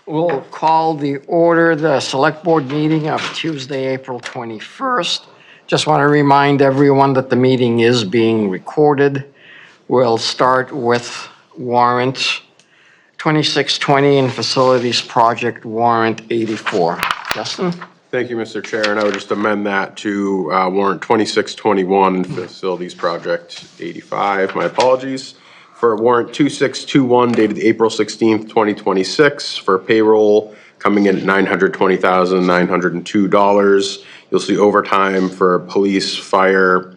We'll call the Select Board meeting of Tuesday, April 21st. Just want to remind everyone that the meeting is being recorded. We'll start with Warrant 2620 and Facilities Project Warrant 84. Justin? Thank you, Mr. Chair, and I would just amend that to Warrant 2621 and Facilities Project 85. My apologies. For Warrant 2621 dated April 16th, 2026 for payroll coming in at $920,902. You'll see overtime for police, fire,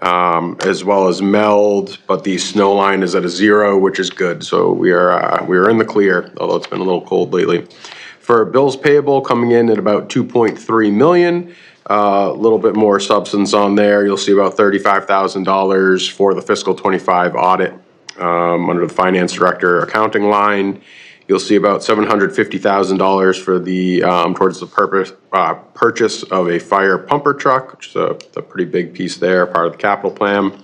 as well as meld, but the snow line is at a 0, which is good. So we are in the clear, although it's been a little cold lately. For bills payable coming in at about 2.3 million, a little bit more substance on there. You'll see about $35,000 for the fiscal 25 audit. Under the finance director accounting line, you'll see about $750,000 for the towards the purchase of a fire pumper truck, which is a pretty big piece there, part of the capital plan.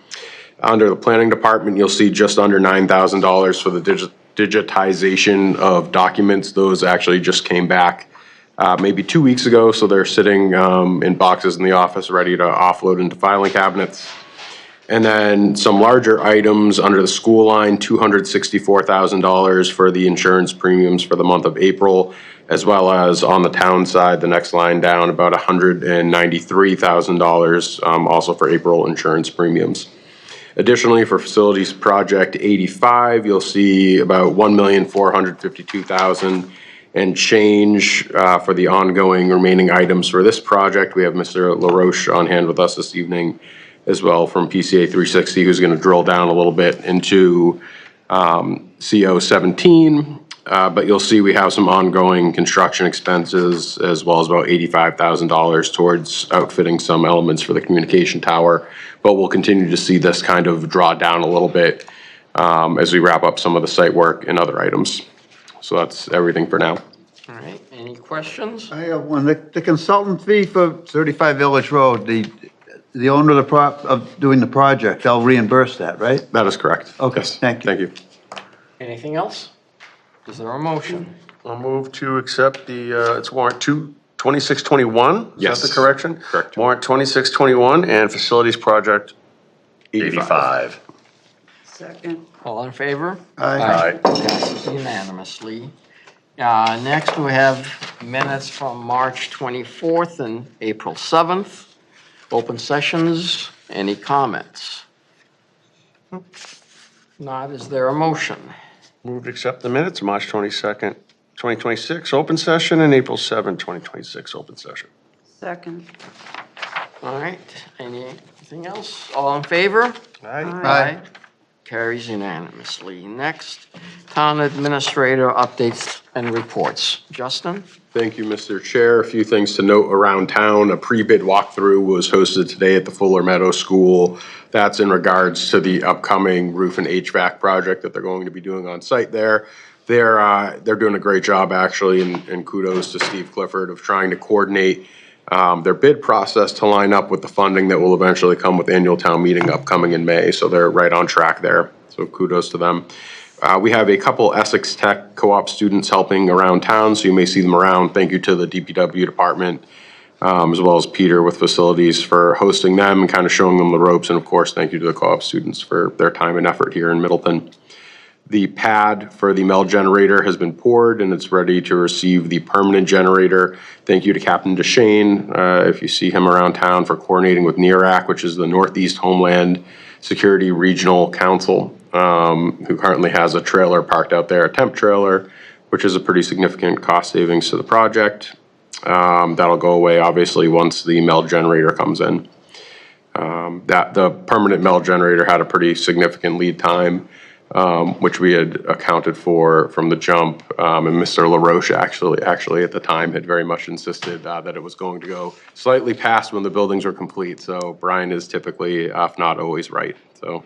Under the planning department, you'll see just under $9,000 for the digitization of documents. Those actually just came back maybe 2 weeks ago, so they're sitting in boxes in the office ready to offload into filing cabinets. And then some larger items under the school line, $264,000 for the insurance premiums for the month of April, as well as on the town side, the next line down, about $193,000 also for April insurance premiums. Additionally, for Facilities Project 85, you'll see about $1,452,000 and change for the ongoing remaining items for this project. We have Mr. LaRoche on hand with us this evening as well from PCA 360, who's going to drill down a little bit into CO 17. But you'll see we have some ongoing construction expenses as well as about $85,000 towards outfitting some elements for the communication tower. But we'll continue to see this kind of draw down a little bit as we wrap up some of the site work and other items. So that's everything for now. All right, any questions? I have one. The consultant fee for 35 Village Road, the owner of doing the project, they'll reimburse that, right? That is correct. Okay, Yes. thank you. Thank you. Anything else? Is there a motion? I'll move to accept the, it's warrant 2621? Yes. Is that the correction? Correct. Warrant 2621 and Facilities Project 85. Second. All in favor? Aye. Passes unanimously. Next, we have minutes from March 24th and April 7th. Open sessions, any comments? Not, is there a motion? Move to accept the minutes, March 22nd, 2026, open session, and April 7, 2026, open session. Second. All right, anything else? All in favor? Aye. Carries unanimously. Next, Town Administrator updates and reports. Justin? Thank you, Mr. Chair. A few things to note around town. A pre-bid walkthrough was hosted today at the Fuller Meadow School. That's in regards to the upcoming roof and HVAC project that they're going to be doing on site there. They're doing a great job, actually, and kudos to Steve Clifford of trying to coordinate their bid process to line up with the funding that will eventually come with annual town meeting upcoming in May. So they're right on track there. So kudos to them. We have a couple Essex Tech co-op students helping around town, so you may see them around. Thank you to the DPW department, as well as Peter with facilities for hosting them and kind of showing them the ropes. And of course, thank you to the co-op students for their time and effort here in Middleton. The pad for the meld generator has been poured and it's ready to receive the permanent generator. Thank you to Captain DeShane, if you see him around town, for coordinating with NERAC, which is the Northeast Homeland Security Regional Council, who currently has a trailer parked out there, a temp trailer, which is a pretty significant cost savings to the project. That'll go away, obviously, once the meld generator comes in. The permanent meld generator had a pretty significant lead time, which we had accounted for from the jump. And Mr. LaRoche actually at the time had very much insisted that it was going to go slightly past when the buildings were complete. So Brian is typically, if not always, right. So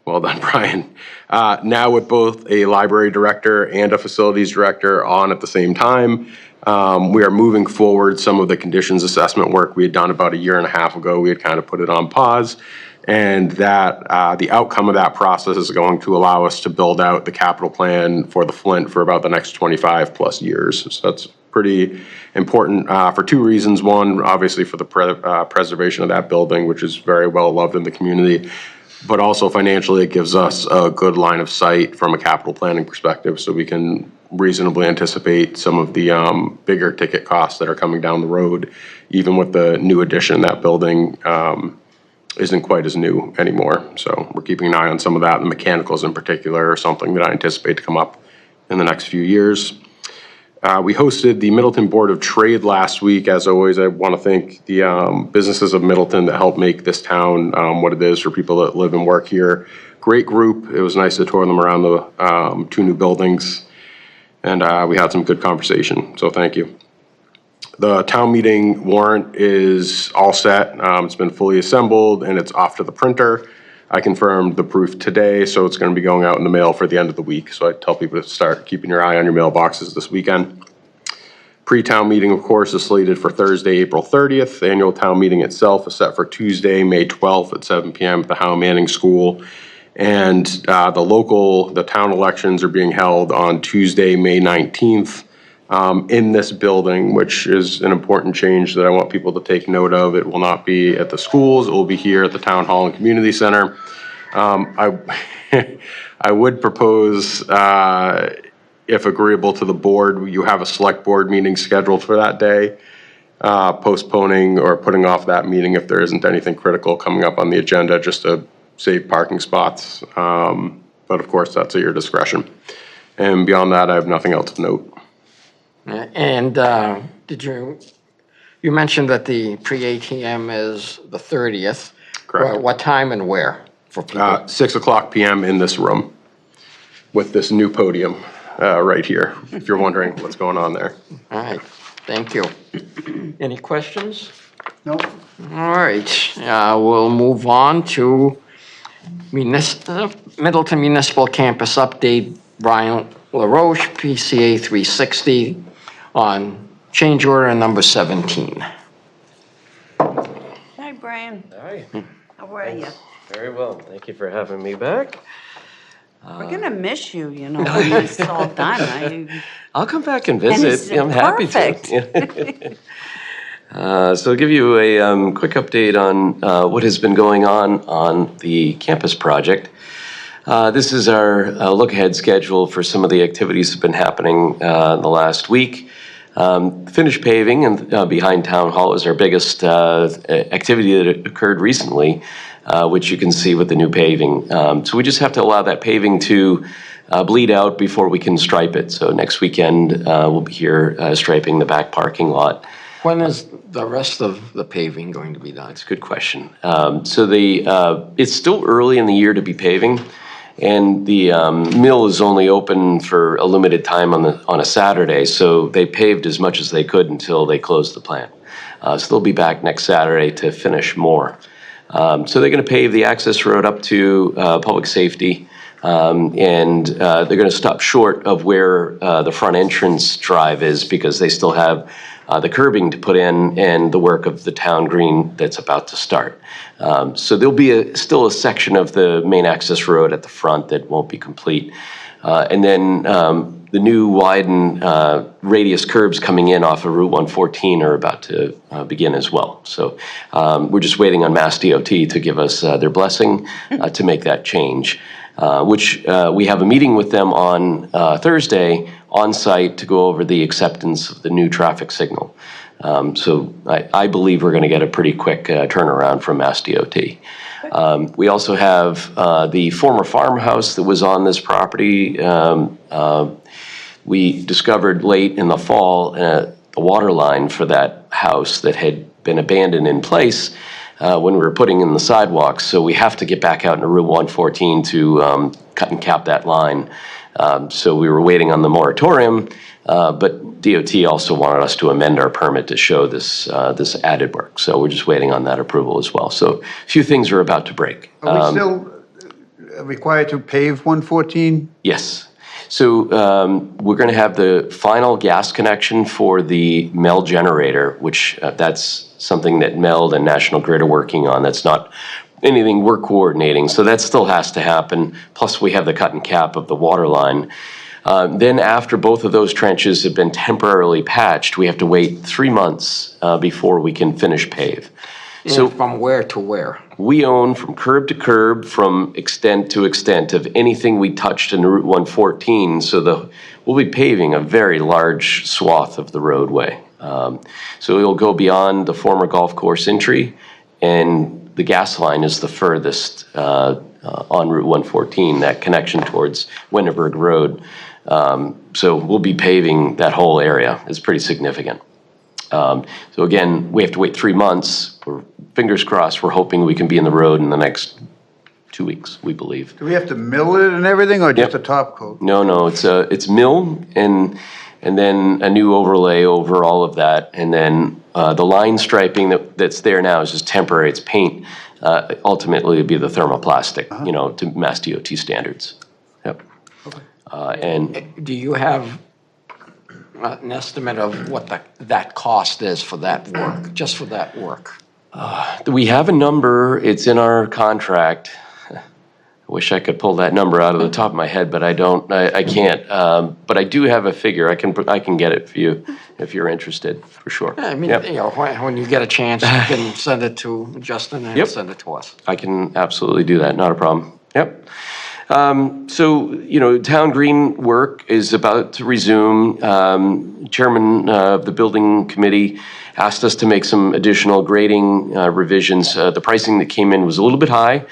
well done, Brian. Now with both a library director and a facilities director on at the same time, we are moving forward some of the conditions assessment work we had done about a year and a half ago. We had kind of put it on pause. And that the outcome of that process is going to allow us to build out the capital plan for the Flint for about the next 25 plus years. So that's pretty important for two reasons. One, obviously for the preservation of that building, which is very well loved in the community, but also financially it gives us a good line of sight from a capital planning perspective, so we can reasonably anticipate some of the bigger ticket costs that are coming down the road. Even with the new addition, that building isn't quite as new anymore. So we're keeping an eye on some of that. The mechanicals in particular are something that I anticipate to come up in the next few years. We hosted the Middleton Board of Trade last week. As always, I want to thank the businesses of Middleton that helped make this town what it is for people that live and work here. Great group. It was nice to tour them around the two new buildings, and we had some good conversation, so thank you. The town meeting warrant is all set. It's been fully assembled and it's off to the printer. I confirmed the proof today, so it's going to be going out in the mail for the end of the week. So I tell people to start keeping your eye on your mailboxes this weekend. Pre-town meeting, of course, is slated for Thursday, April 30th. The annual town meeting itself is set for Tuesday, May 12th at 7 p.m. at the Howe Manning School. And the town elections are being held on Tuesday, May 19th. In this building, which is an important change that I want people to take note of. It will not be at the schools, it will be here at the Town Hall and Community Center. I would propose, if agreeable to the board, you have a select board meeting scheduled for that day, postponing or putting off that meeting if there isn't anything critical coming up on the agenda, just to save parking spots. But of course, that's at your discretion. And beyond that, I have nothing else to note. And you mentioned that the pre-ATM is the 30th. Correct. What time and where for people? 6 o'clock PM in this room with this new podium right here, if you're wondering what's going on there. All right, thank you. Any questions? Nope. All right, we'll move on to Middleton Municipal Campus Update. Brian LaRoche, PCA 360, on change order number 17. Hi, Brian. Hi, How are you? very well. Thank you for having me back. We're gonna miss you, you know, when it's all done. I'll come back and And visit. it's I'm happy perfect. to. So I'll give you a quick update on what has been going on the campus project. This is our look-ahead schedule for some of the activities that have been happening the last week. Finished paving and behind Town Hall is our biggest activity that occurred recently, which you can see with the new paving. So we just have to allow that paving to bleed out before we can stripe it. So next weekend, we'll be here striping the back parking lot. When is the rest of the paving going to be done? That's a good question. It's still early in the year to be paving. And the mill is only open for a limited time on a Saturday, so they paved as much as they could until they closed the plant. So they'll be back next Saturday to finish more. So they're going to pave the access road up to public safety, and they're going to stop short of where the front entrance drive is because they still have the curbing to put in and the work of the town green that's about to start. So there'll be still a section of the main access road at the front that won't be complete. And then the new widened radius curbs coming in off of Route 114 are about to begin as well. So we're just waiting on Mass DOT to give us their blessing to make that change, which we have a meeting with them on Thursday on site to go over the acceptance of the new traffic signal. So I believe we're going to get a pretty quick turnaround from Mass DOT. We also have the former farmhouse that was on this property. We discovered late in the fall the water line for that house that had been abandoned in place when we were putting in the sidewalks. So we have to get back out into Route 114 to cut and cap that line. So we were waiting on the moratorium, but DOT also wanted us to amend our permit to show this added work. So we're just waiting on that approval as well. So a few things are about to break. Are we still required to pave 114? Yes. So we're going to have the final gas connection for the MEL generator, which that's something that MEL and National Grid are working on. That's not anything we're coordinating. So that still has to happen. Plus, we have the cut and cap of the water line. Then after both of those trenches have been temporarily patched, we have to wait 3 months before we can finish pave. So from where to where? We own from curb to curb, from extent to extent of anything we touched in Route 114. So we'll be paving a very large swath of the roadway. So it'll go beyond the former golf course entry, and the gas line is the furthest on Route 114, that connection towards Winterberg Road. So we'll be paving that whole area. It's pretty significant. So again, we have to wait 3 months. Fingers crossed, we're hoping we can be in the road in the next 2 weeks, we believe. Do we have to mill it and everything, or just Yep. a top coat? No, it's mill and then a new overlay over all of that. And then the line striping that's there now is just temporary, it's paint. Ultimately, it'd be the thermoplastic, to Mass DOT standards. Yep. And Do you have an estimate of what that cost is for that work, just for that work? we have a number, it's in our contract. I wish I could pull that number out of the top of my head, but I don't, I can't. But I do have a figure, I can get it for you if you're interested, for sure. I mean, Yep. when you get a chance, you can send it to Justin and he'll Yep. send it to us. I can absolutely do that, not a problem. Yep. So, town green work is about to resume. Chairman of the building committee asked us to make some additional grading revisions. The pricing that came in was a little bit high,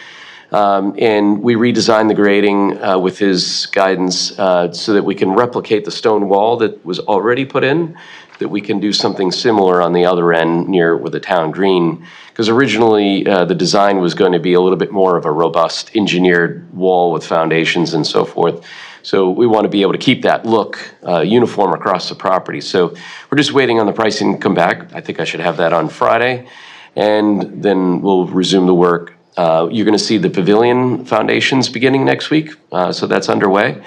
and we redesigned the grading with his guidance so that we can replicate the stone wall that was already put in, that we can do something similar on the other end near with the town green. Because originally, the design was going to be a little bit more of a robust engineered wall with foundations and so forth. So we want to be able to keep that look uniform across the property. So we're just waiting on the pricing to come back. I think I should have that on Friday. And then we'll resume the work. You're going to see the pavilion foundations beginning next week. So that's underway.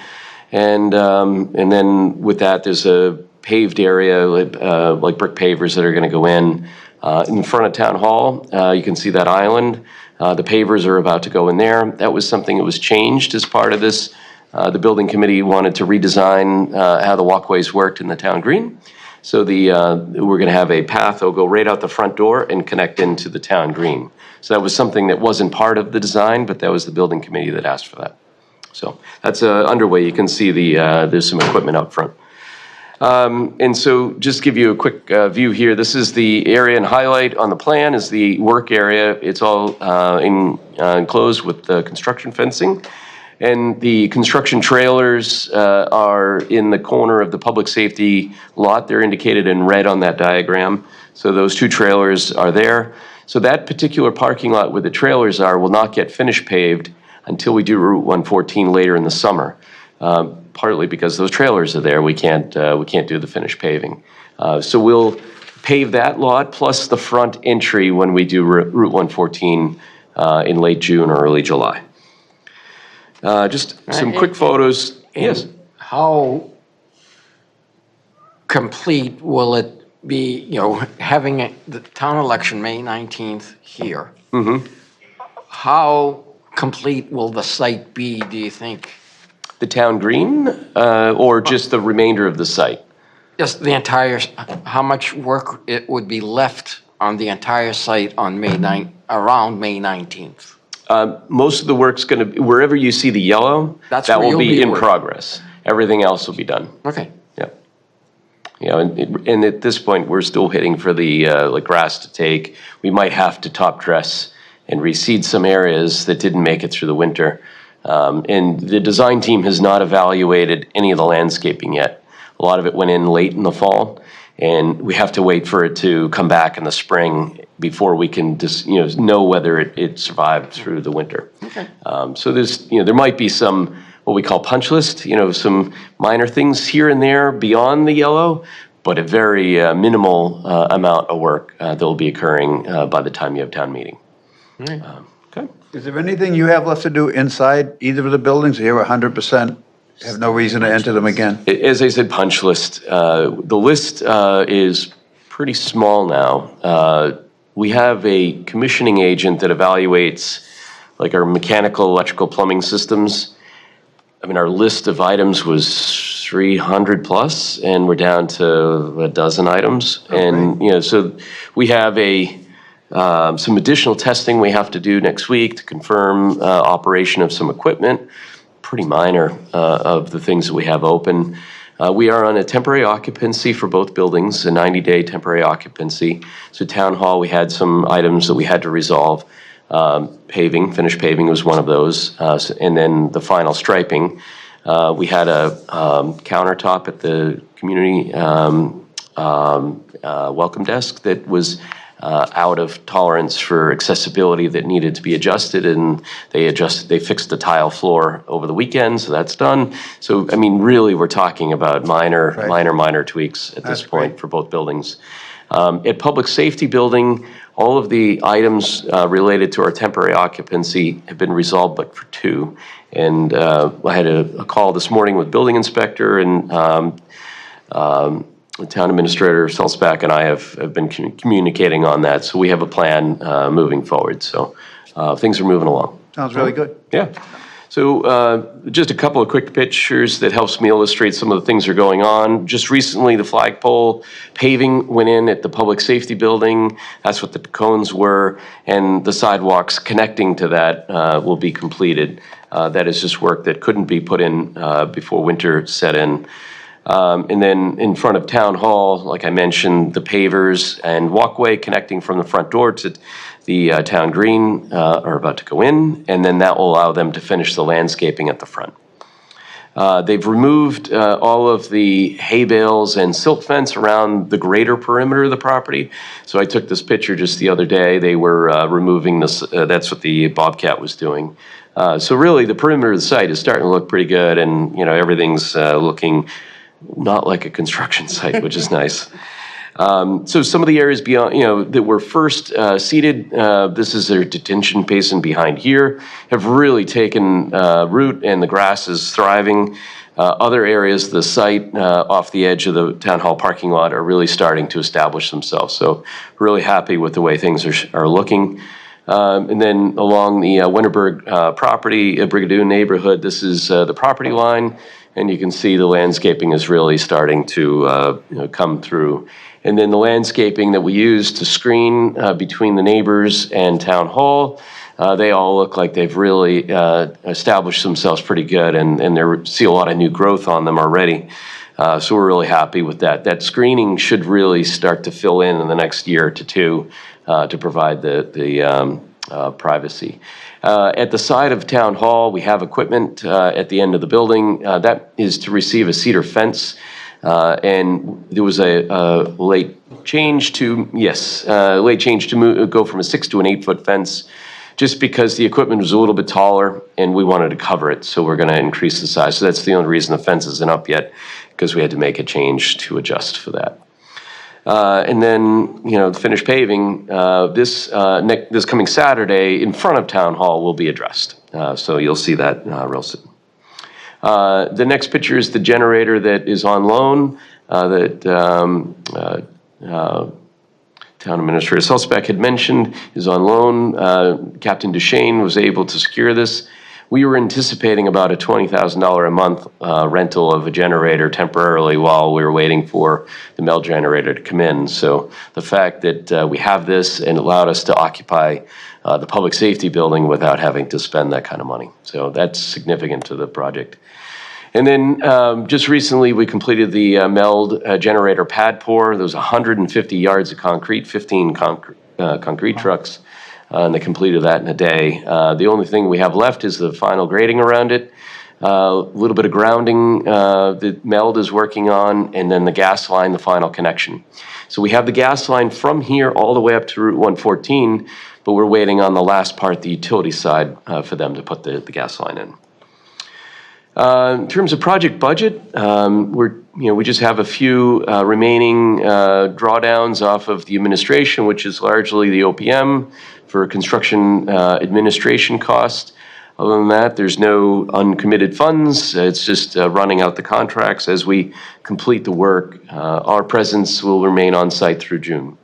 And then with that, there's a paved area, like brick pavers that are going to go in front of Town Hall. You can see that island. The pavers are about to go in there. That was something that was changed as part of this. The building committee wanted to redesign how the walkways worked in the town green. So we're going to have a path that'll go right out the front door and connect into the town green. So that was something that wasn't part of the design, but that was the building committee that asked for that. So that's underway. You can see there's some equipment out front. And so just give you a quick view here. This is the area and highlight on the plan is the work area. It's all enclosed with the construction fencing. And the construction trailers are in the corner of the public safety lot. They're indicated in red on that diagram. So those two trailers are there. So that particular parking lot where the trailers are will not get finish paved until we do Route 114 later in the summer. Partly because those trailers are there, we can't do the finish paving. So we'll pave that lot plus the front entry when we do Route 114 in late June or early July. Just some quick photos. Yes. How complete will it be, having the town election May 19th here? Mm-hmm. How complete will the site be, do you think? The town green or just the remainder of the site? Just the entire, how much work it would be left on the entire site on around May 19th? Most of the work's going to be, wherever you see the yellow, That's that where will you'll be be in working. progress. Everything else will be done. Okay. Yep. And at this point, we're still hitting for the grass to take. We might have to top dress and reseed some areas that didn't make it through the winter. And the design team has not evaluated any of the landscaping yet. A lot of it went in late in the fall, and we have to wait for it to come back in the spring before we can just, know whether it survived through the winter. Okay. So there's, there might be some, what we call punch list, some minor things here and there beyond the yellow, but a very minimal amount of work that will be occurring by the time you have town meeting. Right. Okay. Is there anything you have left to do inside either of the buildings? You're 100%, have no reason to enter them again? As I said, punch list. The list is pretty small now. We have a commissioning agent that evaluates like our mechanical, electrical, plumbing systems. I mean, our list of items was 300 plus, and we're down to a dozen items. And, you know, so we have some additional testing we have to do next week to confirm operation of some equipment, pretty minor of the things that we have open. We are on a temporary occupancy for both buildings, a 90-day temporary occupancy. So Town Hall, we had some items that we had to resolve. Paving, finished paving was one of those. And then the final striping. We had a countertop at the community welcome desk that was out of tolerance for accessibility that needed to be adjusted, and they fixed the tile floor over the weekend, so that's done. So, I mean, really, we're talking about minor tweaks at this point for both buildings. At Public Safety Building, all of the items related to our temporary occupancy have been resolved, but for two. And I had a call this morning with building inspector, and the town administrator, Selsback, and I have been communicating on that. So we have a plan moving forward. So things are moving along. Sounds really good. Yeah. So just a couple of quick pictures that helps me illustrate some of the things that are going on. Just recently, the flagpole paving went in at the Public Safety Building. That's what the cones were. And the sidewalks connecting to that will be completed. That is just work that couldn't be put in before winter set in. And then in front of Town Hall, like I mentioned, the pavers and walkway connecting from the front door to the town green are about to go in, and then that will allow them to finish the landscaping at the front. They've removed all of the hay bales and silk fence around the greater perimeter of the property. So I took this picture just the other day. They were removing this, that's what the Bobcat was doing. So really, the perimeter of the site is starting to look pretty good, and you know, everything's looking not like a construction site, which is nice. So some of the areas beyond, you know, that were first seeded, this is their detention basin behind here, have really taken root, and the grass is thriving. Other areas of the site off the edge of the town hall parking lot are really starting to establish themselves. So really happy with the way things are looking. And then along the Winterberg property, Brigadoon neighborhood, this is the property line. And you can see the landscaping is really starting to come through. And then the landscaping that we use to screen between the neighbors and Town Hall, they all look like they've really established themselves pretty good, and they see a lot of new growth on them already. So we're really happy with that. That screening should really start to fill in the next year to two to provide the privacy. At the side of Town Hall, we have equipment at the end of the building. That is to receive a cedar fence. And there was a late change to go from a 6 to an 8 foot fence, just because the equipment was a little bit taller and we wanted to cover it. So we're going to increase the size. So that's the only reason the fence isn't up yet, because we had to make a change to adjust for that. And then, you know, the finished paving, this coming Saturday in front of Town Hall will be addressed. So you'll see that real soon. The next picture is the generator that is on loan that Town Administrator Selsback had mentioned is on loan. Captain Duchesne was able to secure this. We were anticipating about a $20,000 a month rental of a generator temporarily while we were waiting for the Mel generator to come in. So the fact that we have this and allowed us to occupy the public safety building without having to spend that kind of money. So that's significant to the project. And then just recently, we completed the MELD generator pad pour. There was 150 yards of concrete, 15 concrete trucks, and they completed that in a day. The only thing we have left is the final grading around it, a little bit of grounding that MELD is working on, and then the gas line, the final connection. So we have the gas line from here all the way up to Route 114, but we're waiting on the last part, the utility side, for them to put the gas line in. In terms of project budget, we just have a few remaining drawdowns off of the administration, which is largely the OPM for construction administration cost. Other than that, there's no uncommitted funds. It's just running out the contracts as we complete the work. Our presence will remain on site through June.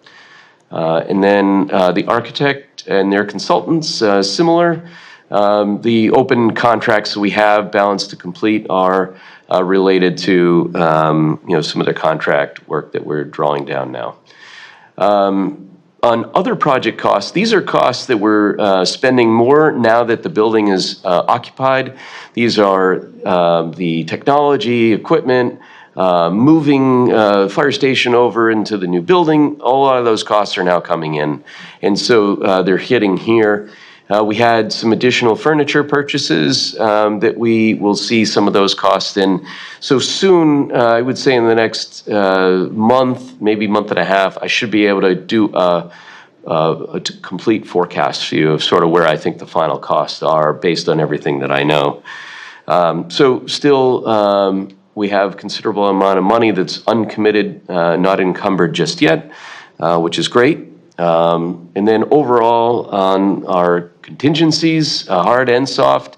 And then the architect and their consultants, similar. The open contracts we have balanced to complete are related to, some of the contract work that we're drawing down now. On other project costs, these are costs that we're spending more now that the building is occupied. These are the technology, equipment, moving fire station over into the new building. A lot of those costs are now coming in, and so they're hitting here. We had some additional furniture purchases that we will see some of those costs in. So soon, I would say in the next month, maybe month and a half, I should be able to do a complete forecast for you of sort of where I think the final costs are based on everything that I know. So still, we have considerable amount of money that's uncommitted, not encumbered just yet, which is great. And then overall on our contingencies, hard and soft,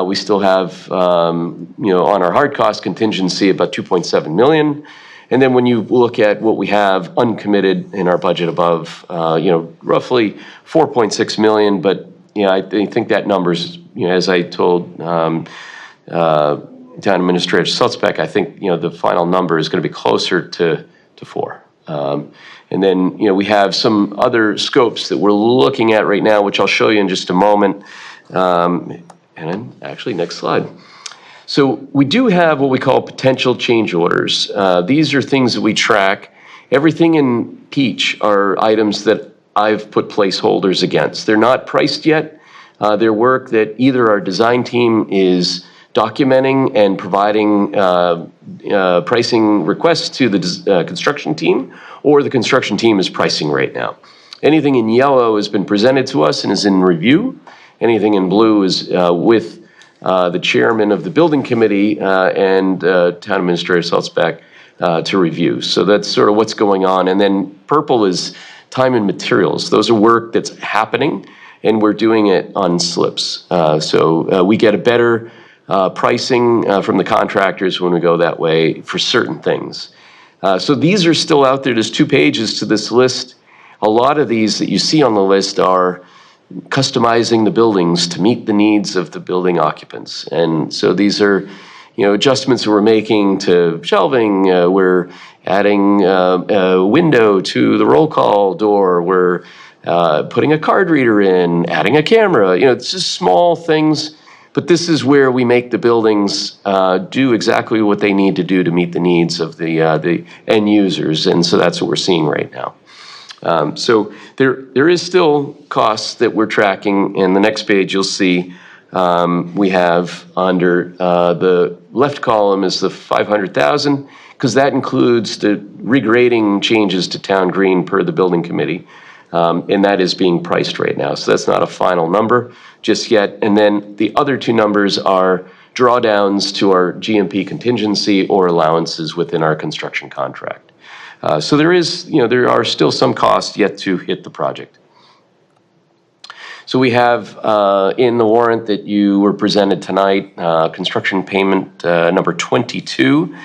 we still have, on our hard cost contingency about 2.7 million. And then when you look at what we have uncommitted in our budget above, roughly 4.6 million. But, I think that number's, as I told Town Administrator Sutzbeck, I think, the final number is going to be closer to 4. And then, we have some other scopes that we're looking at right now, which I'll show you in just a moment. And then, actually, next slide. So we do have what we call potential change orders. These are things that we track. Everything in peach are items that I've put placeholders against. They're not priced yet. They're work that either our design team is documenting and providing pricing requests to the construction team, or the construction team is pricing right now. Anything in yellow has been presented to us and is in review. Anything in blue is with the chairman of the building committee and Town Administrator Salzbeck to review. So that's sort of what's going on. And then purple is time and materials. Those are work that's happening, and we're doing it on slips. So we get a better pricing from the contractors when we go that way for certain things. So these are still out there. There's 2 pages to this list. A lot of these that you see on the list are customizing the buildings to meet the needs of the building occupants. And so these are, adjustments we're making to shelving. We're adding a window to the roll call door. We're putting a card reader in, adding a camera. It's just small things. But this is where we make the buildings do exactly what they need to do to meet the needs of the end users. And so that's what we're seeing right now. So there is still costs that we're tracking. In the next page, you'll see we have under the left column is the 500,000, because that includes the regrading changes to town green per the building committee. And that is being priced right now. So that's not a final number just yet. And then the other 2 numbers are drawdowns to our GMP contingency or allowances within our construction contract. So there are still some costs yet to hit the project. So we have in the warrant that you were presented tonight, construction payment number 22,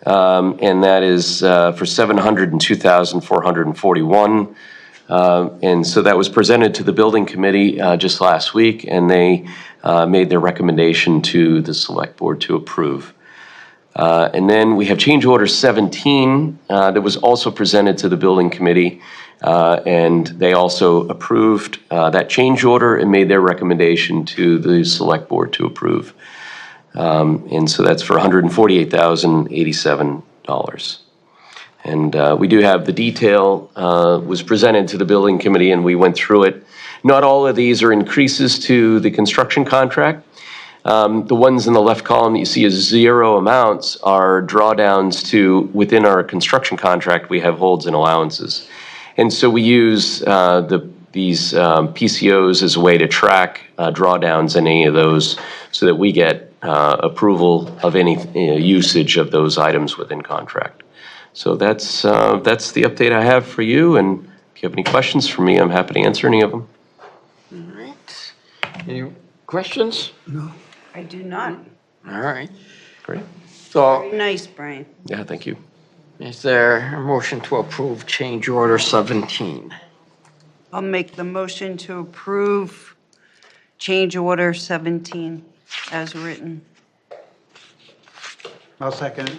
and that is for $702,441. And so that was presented to the building committee just last week, and they made their recommendation to the select board to approve. And then we have change order 17 that was also presented to the building committee, and they also approved that change order and made their recommendation to the select board to approve. And so that's for $148,087. And we do have the detail was presented to the building committee, and we went through it. Not all of these are increases to the construction contract. The ones in the left column that you see as 0 amounts are drawdowns to within our construction contract. We have holds and allowances. And so we use these PCOs as a way to track drawdowns in any of those so that we get approval of any usage of those items within contract. So that's the update I have for you, and if you have any questions for me, I'm happy to answer any of them. All right. Any questions? I do not. All right. Great. So Very nice, Brian. Yeah, thank you. is there a motion to approve change order 17? I'll make the motion to approve change order 17 as written. I'll second it.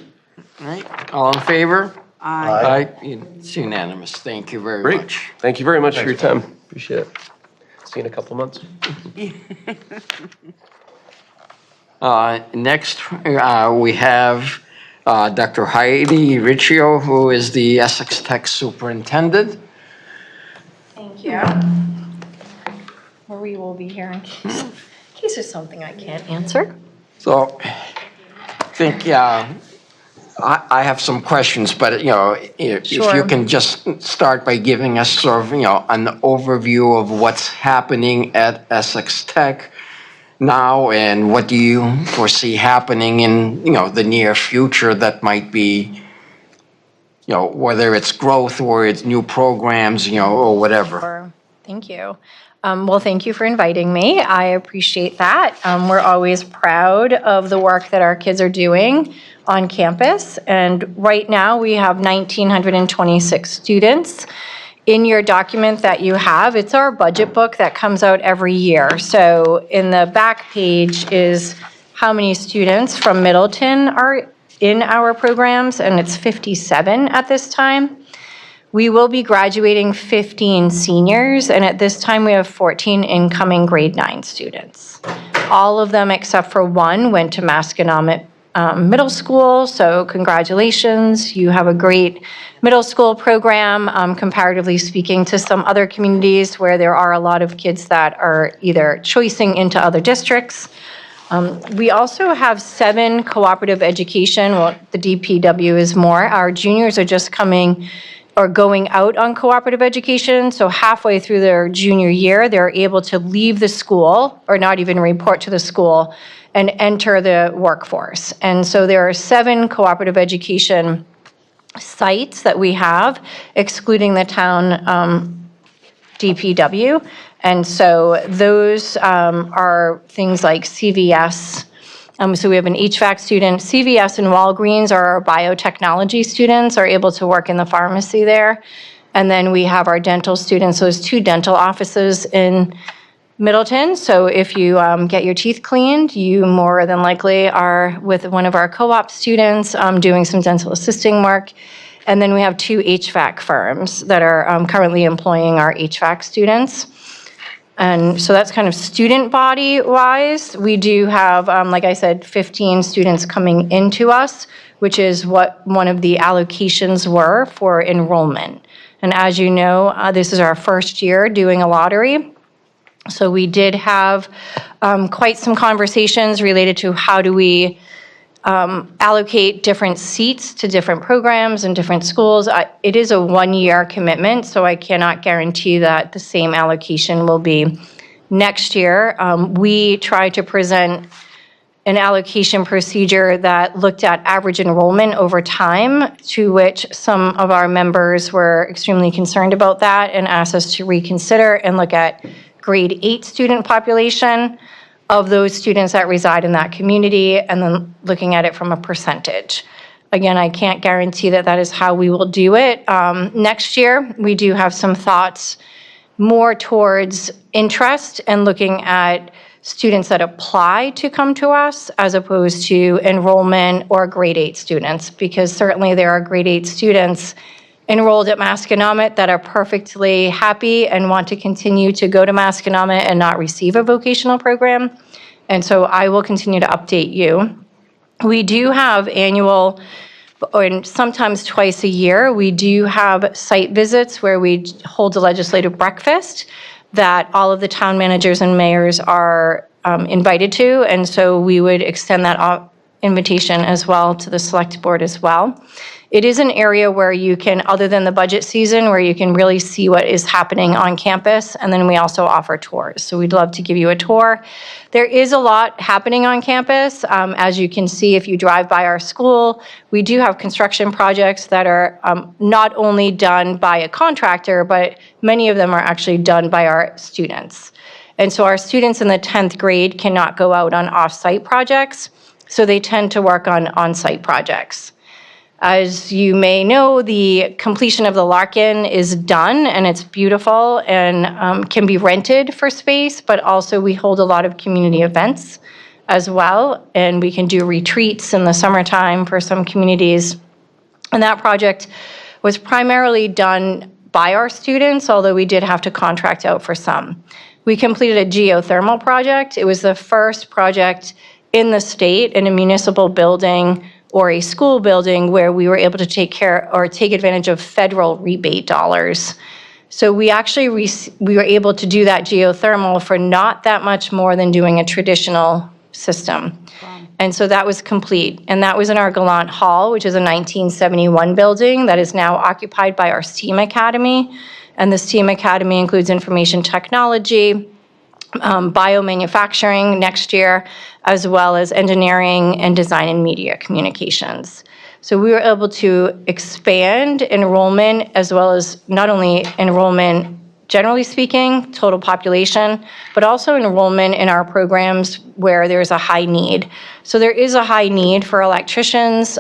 All right, all in favor? Aye. It's unanimous. Thank you very Great. much. Thank you very much for your time. Appreciate it. See you in a couple months. Next, we have Dr. Heidi Riccio, who is the Essex Tech Superintendent. Thank you. Marie will be here in case there's something I can't answer. So I think, I have some questions, but, if you Sure. can just start by giving us sort of, an overview of what's happening at Essex Tech now, and what do you foresee happening in, the near future that might be, whether it's growth or it's new programs, or whatever. Sure. Thank you. Well, thank you for inviting me. I appreciate that. We're always proud of the work that our kids are doing on campus. And right now we have 1,926 students. In your document that you have, it's our budget book that comes out every year. So in the back page is how many students from Middleton are in our programs, and it's 57 at this time. We will be graduating 15 seniors, and at this time we have 14 incoming grade 9 students. All of them except for one went to Masconomet Middle School, so congratulations. You have a great middle school program, comparatively speaking to some other communities where there are a lot of kids that are either choicing into other districts. We also have 7 cooperative education, well, the DPW is more. Our juniors are just coming or going out on cooperative education, so halfway through their junior year, they're able to leave the school, or not even report to the school, and enter the workforce. And so there are 7 cooperative education sites that we have, excluding the town DPW. And so those are things like CVS. So we have an HVAC student. CVS and Walgreens are our biotechnology students, are able to work in the pharmacy there. And then we have our dental students. So there's 2 dental offices in Middleton. So if you get your teeth cleaned, you more than likely are with one of our co-op students doing some dental assisting work. And then we have 2 HVAC firms that are currently employing our HVAC students. And so that's kind of student body wise. We do have, like I said, 15 students coming into us, which is what one of the allocations were for enrollment. And as you know, this is our first year doing a lottery. So we did have quite some conversations related to how do we allocate different seats to different programs and different schools. It is a 1-year commitment, so I cannot guarantee that the same allocation will be next year. We tried to present an allocation procedure that looked at average enrollment over time, to which some of our members were extremely concerned about that and asked us to reconsider and look at grade 8 student population of those students that reside in that community, and then looking at it from a percentage. Again, I can't guarantee that that is how we will do it. Next year, we do have some thoughts more towards interest and looking at students that apply to come to us as opposed to enrollment or grade 8 students, because certainly there are grade 8 students enrolled at Masconomet that are perfectly happy and want to continue to go to Masconomet and not receive a vocational program. And so I will continue to update you. We do have annual, or sometimes twice a year, we do have site visits where we hold a legislative breakfast that all of the town managers and mayors are invited to. And so we would extend that invitation as well to the select board as well. It is an area where you can, other than the budget season, where you can really see what is happening on campus, and then we also offer tours. So we'd love to give you a tour. There is a lot happening on campus. As you can see, if you drive by our school, we do have construction projects that are not only done by a contractor, but many of them are actually done by our students. And so our students in the 10th grade cannot go out on off-site projects, so they tend to work on on-site projects. As you may know, the completion of the Larkin is done, and it's beautiful and can be rented for space, but also we hold a lot of community events as well, and we can do retreats in the summertime for some communities. And that project was primarily done by our students, although we did have to contract out for some. We completed a geothermal project. It was the first project in the state in a municipal building or a school building where we were able to take advantage of federal rebate dollars. So we actually we were able to do that geothermal for not that much more than doing a traditional system. Wow. And so that was complete. And that was in our Gallant Hall, which is a 1971 building that is now occupied by our STEAM Academy. And the STEAM Academy includes information technology, biomanufacturing next year, as well as engineering and design and media communications. So we were able to expand enrollment as well as not only enrollment, generally speaking, total population, but also enrollment in our programs where there's a high need. So there is a high need for electricians.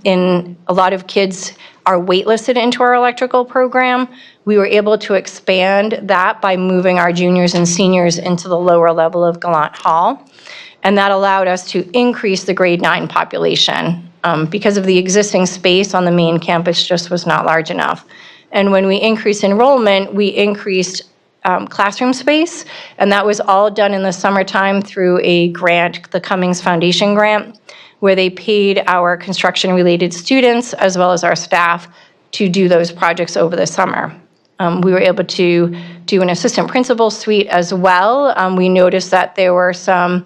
In a lot of kids are waitlisted into our electrical program. We were able to expand that by moving our juniors and seniors into the lower level of Gallant Hall. And that allowed us to increase the grade 9 population because of the existing space on the main campus just was not large enough. And when we increased enrollment, we increased classroom space, and that was all done in the summertime through a grant, the Cummings Foundation grant, where they paid our construction-related students as well as our staff to do those projects over the summer. We were able to do an assistant principal suite as well. We noticed that there were some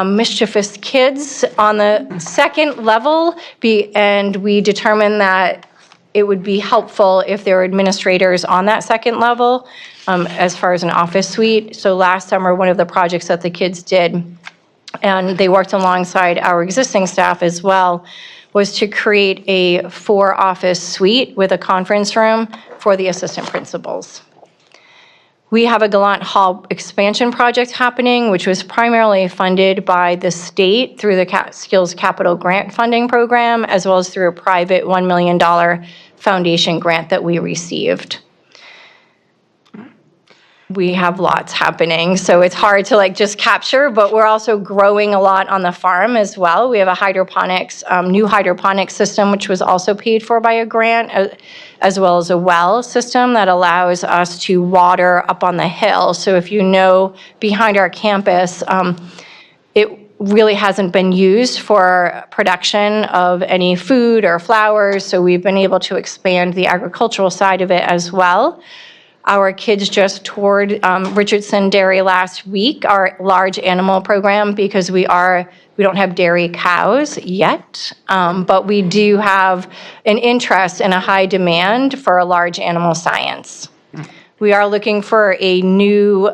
mischievous kids on the second level, and we determined that it would be helpful if there were administrators on that second level as far as an office suite. So last summer, one of the projects that the kids did, and they worked alongside our existing staff as well, was to create a 4-office suite with a conference room for the assistant principals. We have a Gallant Hall expansion project happening, which was primarily funded by the state through the Skills Capital Grant Funding Program, as well as through a private $1 million foundation grant that we received. We have lots happening, so it's hard to just capture, but we're also growing a lot on the farm as well. We have a new hydroponics system, which was also paid for by a grant, as well as a well system that allows us to water up on the hill. So if you know, behind our campus, it really hasn't been used for production of any food or flowers, so we've been able to expand the agricultural side of it as well. Our kids just toured Richardson Dairy last week, our large animal program, because we don't have dairy cows yet, but we do have an interest and a high demand for a large animal science. We are looking for a new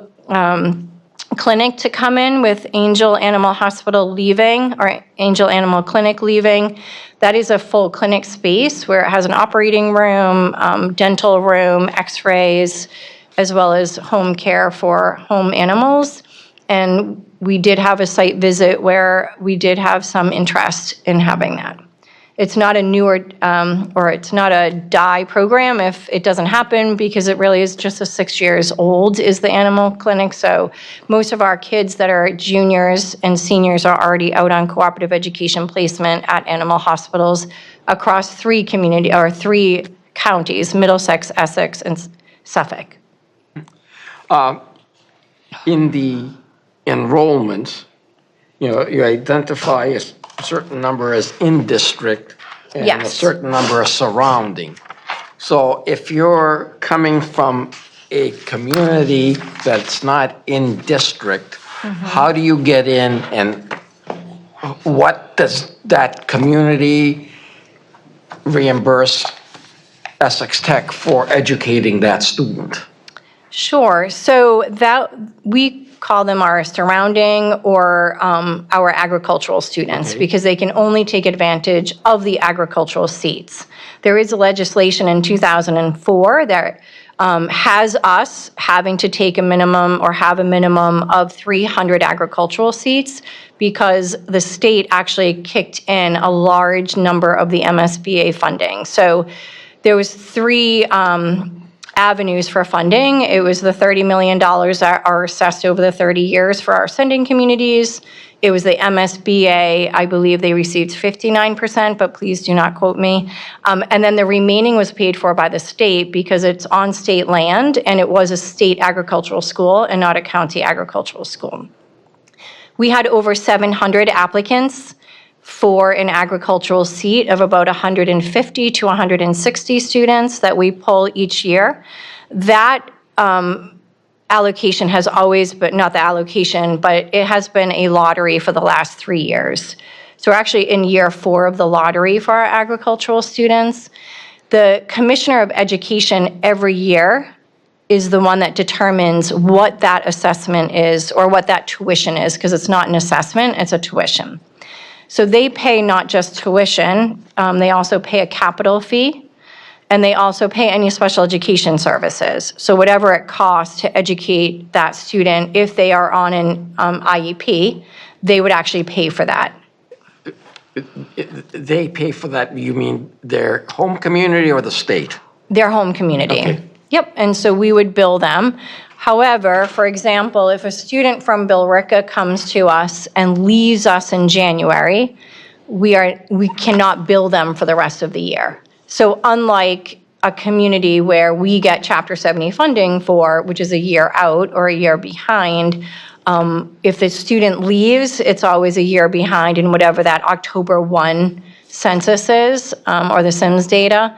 clinic to come in with Angel Animal Hospital leaving, or Angel Animal Clinic leaving. That is a full clinic space where it has an operating room, dental room, x-rays, as well as home care for home animals. And we did have a site visit where we did have some interest in having that. It's not a newer, or it's not a die program if it doesn't happen, because it really is just 6 years old is the animal clinic. So most of our kids that are juniors and seniors are already out on cooperative education placement at animal hospitals across 3 counties, Middlesex, Essex, and Suffolk. In the enrollment, you identify a certain number as in-district and a Yes. certain number as surrounding. So if you're coming from a community that's not in district, how do you get in, and what does that community reimburse Essex Tech for educating that student? Sure. So that we call them our surrounding or our agricultural students, because they can only take advantage of the agricultural seats. There is legislation in 2004 that has us having to take a minimum or have a minimum of 300 agricultural seats because the state actually kicked in a large number of the MSBA funding. So there was three avenues for funding. It was the $30 million that are assessed over the 30 years for our sending communities. It was the MSBA, I believe they received 59%, but please do not quote me. And then the remaining was paid for by the state because it's on state land and it was a state agricultural school and not a county agricultural school. We had over 700 applicants for an agricultural seat of about 150 to 160 students that we pull each year. That allocation has always been, not the allocation, but it has been a lottery for the last 3 years. So we're actually in year 4 of the lottery for our agricultural students. The Commissioner of Education every year is the one that determines what that assessment is or what that tuition is, because it's not an assessment, it's a tuition. So they pay not just tuition, they also pay a capital fee, and they also pay any special education services. So whatever it costs to educate that student, if they are on an IEP, they would actually pay for that. They pay for that, you mean their home community or the state? Their home community. Okay. Yep, and so we would bill them. However, for example, if a student from Billerica comes to us and leaves us in January, we cannot bill them for the rest of the year. So unlike a community where we get Chapter 70 funding for, which is a year out or a year behind, if the student leaves, it's always a year behind in whatever that October 1 census is, or the SIMS data,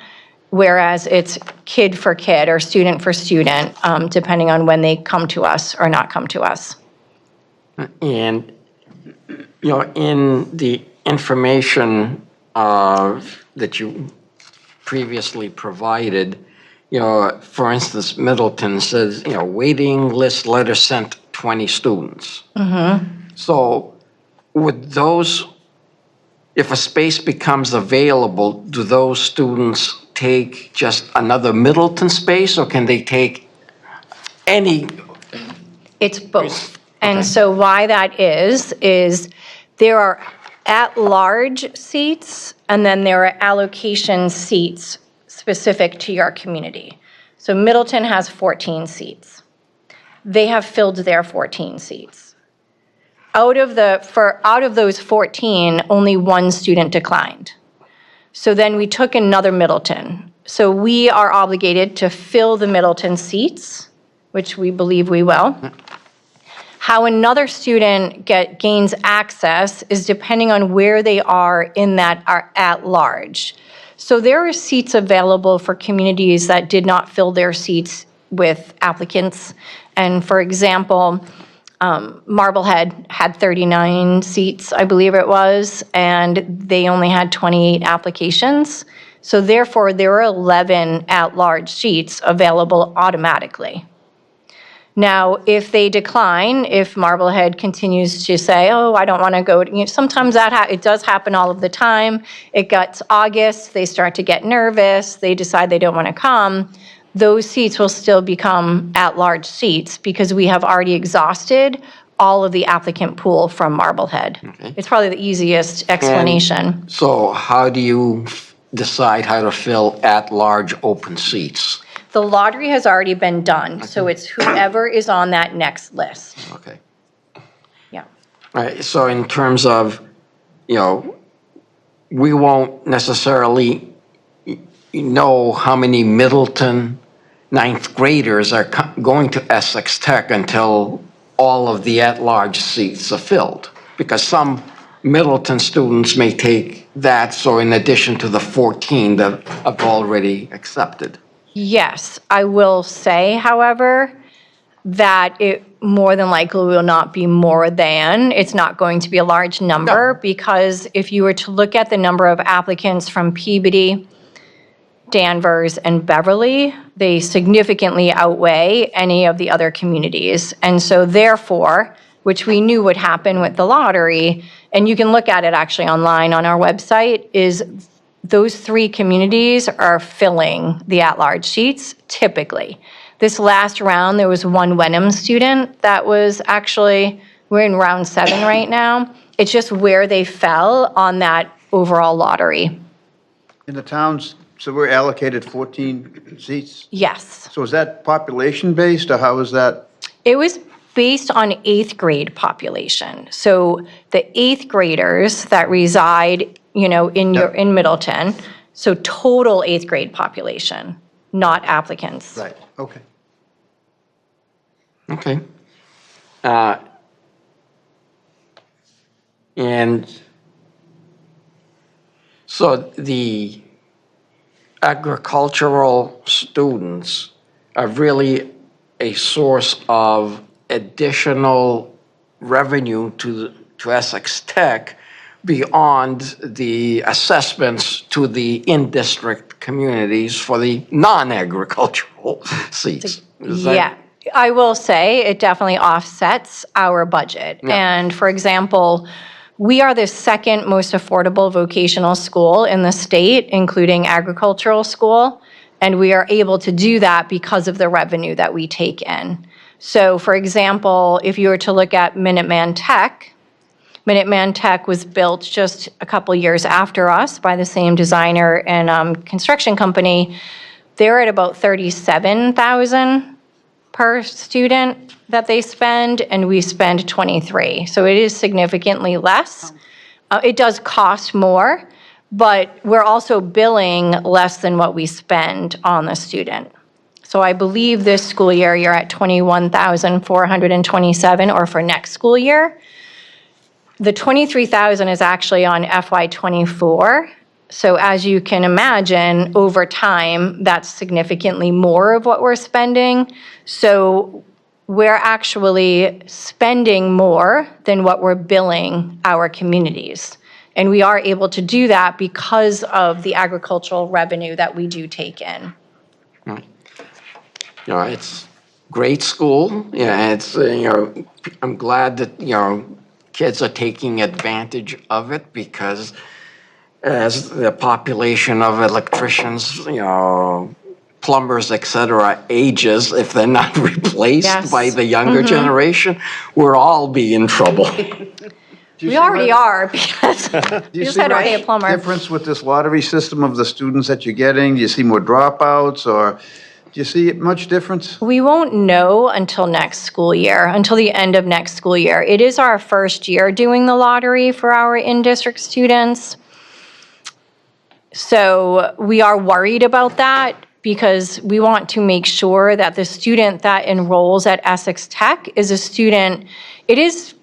whereas it's kid for kid or student for student, depending on when they come to us or not come to us. And, you know, in the information that you previously provided, you know, for instance, Middleton says, you know, waiting list letter sent 20 students. So would those, if a space becomes available, do those students take just another Middleton space, or can they take any? It's both. And so why that is there are at-large seats, and then there are allocation seats specific to your community. So Middleton has 14 seats. They have filled their 14 seats. Out of those 14, only one student declined. So then we took another Middleton. So we are obligated to fill the Middleton seats, which we believe we will. How another student gains access is depending on where they are in that at large. So there are seats available for communities that did not fill their seats with applicants. And for example, Marblehead had 39 seats, I believe it was, and they only had 28 applications. So therefore, there were 11 at-large seats available automatically. Now, if they decline, if Marblehead continues to say, oh, I don't want to go, sometimes it does happen all of the time. It gets August, they start to get nervous, they decide they don't want to come. Those seats will still become at-large seats because we have already exhausted all of the applicant pool from Marblehead. Okay. It's probably the easiest explanation. So how do you decide how to fill at-large open seats? The lottery has already been done, so it's whoever is on that next list. Okay. Yeah. All right, so in terms of, you know, we won't necessarily know how many Middleton ninth graders are going to Essex Tech until all of the at-large seats are filled, because some Middleton students may take that, so in addition to the 14 that have already accepted. Yes, I will say, however, that it more than likely will not be more than, it's not going to be a large number, because if you were to look at the number of applicants from Peabody, Danvers, and Beverly, they significantly outweigh any of the other communities. And so therefore, which we knew would happen with the lottery, and you can look at it actually online on our website, is those 3 communities are filling the at-large seats typically. This last round, there was one Wenham student that was actually, we're in round 7 right now. It's just where they fell on that overall lottery. In the towns, so we're allocated 14 seats? Yes. So is that population-based, or how is that? It was based on 8th grade population. So the 8th graders that reside, in Middleton, so total 8th grade population, not applicants. Right, okay. Okay. And so the agricultural students are really a source of additional revenue to Essex Tech beyond the assessments to the in-district communities for the non-agricultural seats. Is that- Yeah, I will say it definitely offsets our budget. Yeah. And for example, we are the second most affordable vocational school in the state, including agricultural school. And we are able to do that because of the revenue that we take in. So for example, if you were to look at Minuteman Tech was built just a couple years after us by the same designer and construction company. They're at about $37,000 per student that they spend, and we spend 23. So it is significantly less. It does cost more, but we're also billing less than what we spend on the student. So I believe this school year you're at 21,427, or for next school year. The 23,000 is actually on FY24. So as you can imagine, over time, that's significantly more of what we're spending. So we're actually spending more than what we're billing our communities. And we are able to do that because of the agricultural revenue that we do take in. It's great school. Yeah, it's, I'm glad that, kids are taking advantage of it because as the population of electricians, plumbers, et cetera, ages, if they're not replaced Yes. by the younger generation, we'll all be in trouble. We already are because we just had to pay a plumber. Difference with this lottery system of the students that you're getting? Do you see more dropouts, or do you see much difference? We won't know until next school year, until the end of next school year. It is our first year doing the lottery for our in-district students. So we are worried about that because we want to make sure that the student that enrolls at Essex Tech is a student. It is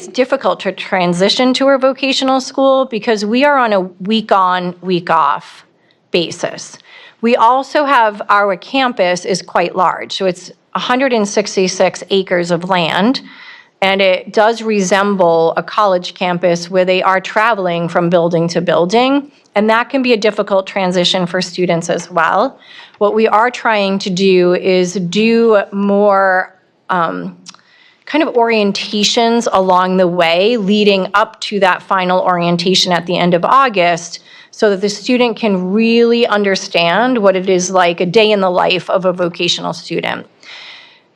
difficult to transition to a vocational school because we are on a week-on, week-off basis. We also have, our campus is quite large, so it's 166 acres of land, and it does resemble a college campus where they are traveling from building to building, and that can be a difficult transition for students as well. What we are trying to do is do more kind of orientations along the way leading up to that final orientation at the end of August so that the student can really understand what it is like a day in the life of a vocational student.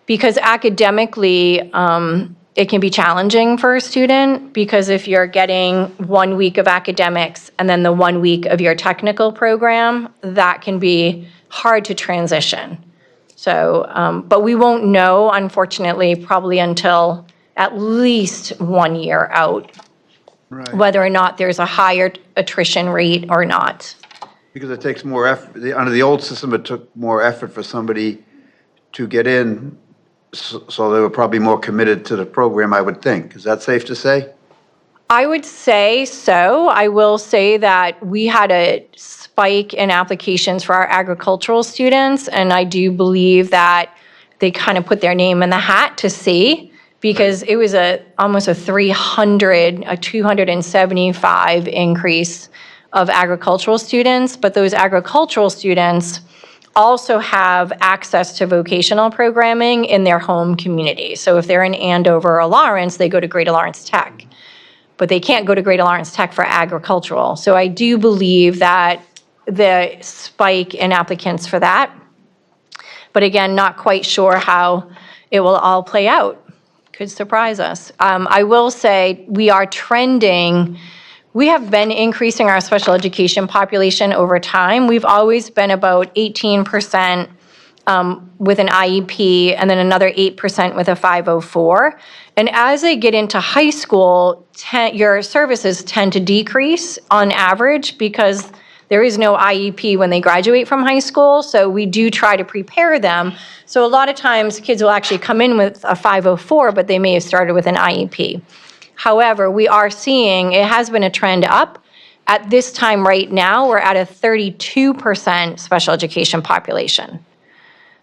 Because academically, it can be challenging for a student because if you're getting 1 week of academics and then the 1 week of your technical program, that can be hard to transition. So, but we won't know, unfortunately, probably until at least 1 year out, Right. whether or not there's a higher attrition rate or not. Because it takes more effort. Under the old system, it took more effort for somebody to get in, so they were probably more committed to the program, I would think. Is that safe to say? I would say so. I will say that we had a spike in applications for our agricultural students, and I do believe that they kind of put their name in the hat to see, because it was almost a 275 increase of agricultural students, but those agricultural students also have access to vocational programming in their home community. So if they're in Andover or Lawrence, they go to Greater Lawrence Tech. But they can't go to Greater Lawrence Tech for agricultural. So I do believe that the spike in applicants for that. But again, not quite sure how it will all play out. Could surprise us. I will say we are trending. We have been increasing our special education population over time. We've always been about 18% with an IEP and then another 8% with a 504. And as they get into high school, your services tend to decrease on average because there is no IEP when they graduate from high school, so we do try to prepare them. So a lot of times, kids will actually come in with a 504, but they may have started with an IEP. However, we are seeing, it has been a trend up. At this time right now, we're at a 32% special education population.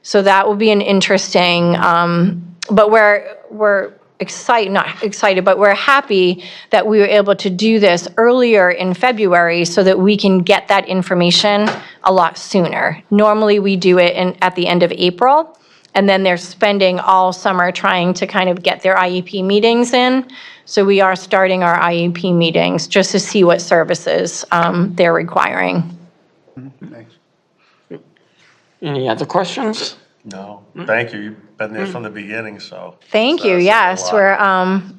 So that will be an interesting, but we're excited, not excited, but we're happy that we were able to do this earlier in February so that we can get that information a lot sooner. Normally, we do it at the end of April, and then they're spending all summer trying to kind of get their IEP meetings in. So we are starting our IEP meetings just to see what services they're requiring. Thanks. Any other questions? No, thank you. You've been there from the beginning, so. Thank you. That's a Yes, lot. we're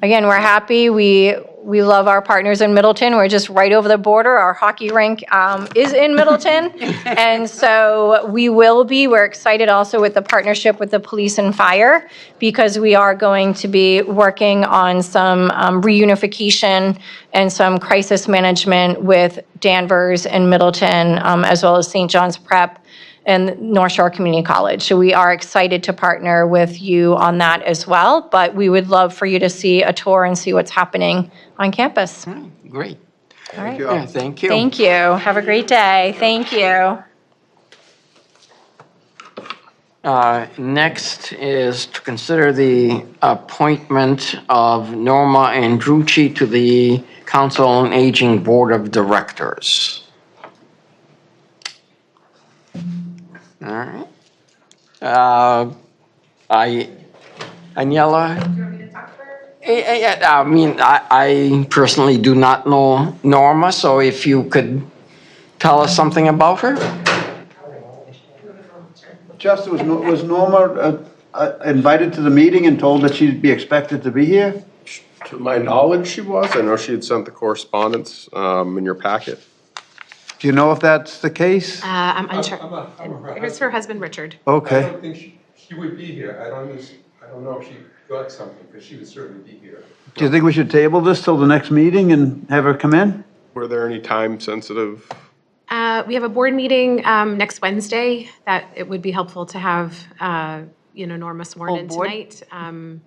again, we're happy. We love our partners in Middleton. We're just right over the border. Our hockey rink is in Middleton, and so we're excited also with the partnership with the police and fire because we are going to be working on some reunification and some crisis management with Danvers and Middleton, as well as St. John's Prep and North Shore Community College. So we are excited to partner with you on that as well, but we would love for you to see a tour and see what's happening on campus. Great. All right. Yeah, thank you. Thank you. Have a great day. Thank you. Next is to consider the appointment of Norma Andrucci to the Council on Aging Board of Directors. All right. Aniela? I mean, I personally do not know Norma, so if you could tell us something about her? Justin, was Norma invited to the meeting and told that she'd be expected to be here? To my knowledge, she was. I know she had sent the correspondence in your packet. Do you know if that's the case? I'm unsure. It's her husband, Richard. I Okay. don't think she would be here. I don't know if she got something, because she would certainly be here. Do you think we should table this till the next meeting and have her come in? Were there any time-sensitive? We have a board meeting next Wednesday that it would be helpful to have, Norma sworn in board? tonight.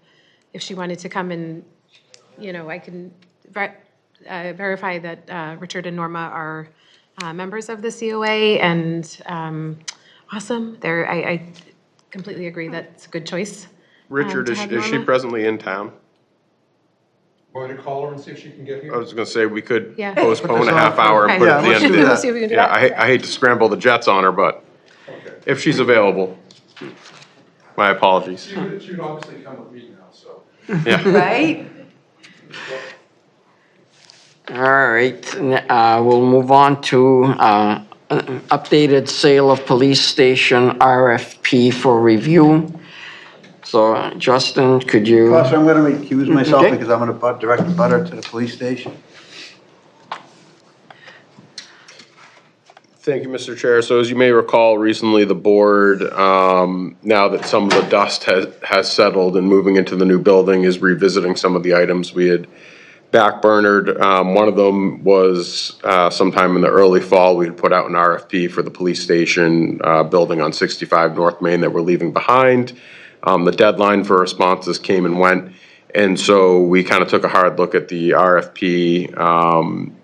If she wanted to come and, I can verify that Richard and Norma are members of the COA and awesome. I completely agree that it's a good choice. Richard, to is have she Norma? presently in town? Want to call her and see if she can get here? I was gonna say, we could Yeah. postpone a half hour and put it Yeah, at the let's end. do of that. See if we can do Yeah, that. I hate to scramble the jets on her, but Okay. if she's available, my apologies. She would obviously come with me now, so. Yeah. Right? All right, we'll move on to updated sale of police station RFP for review. So Justin, could you? Plus, I'm going to recuse myself Okay. because I'm going to direct the butter to the police station. Thank you, Mr. Chair. So as you may recall, recently the board, now that some of the dust has settled and moving into the new building, is revisiting some of the items we had backburnered. One of them was sometime in the early fall, we'd put out an RFP for the police station building on 65 North Main that we're leaving behind. The deadline for responses came and went. And so we kind of took a hard look at the RFP,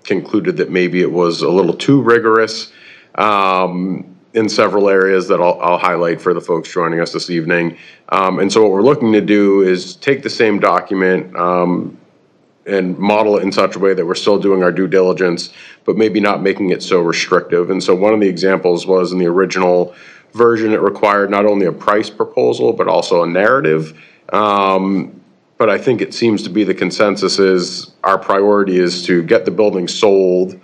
concluded that maybe it was a little too rigorous in several areas that I'll highlight for the folks joining us this evening. And so what we're looking to do is take the same document and model it in such a way that we're still doing our due diligence, but maybe not making it so restrictive. And so one of the examples was in the original version, it required not only a price proposal, but also a narrative. But I think it seems to be the consensus is our priority is to get the building sold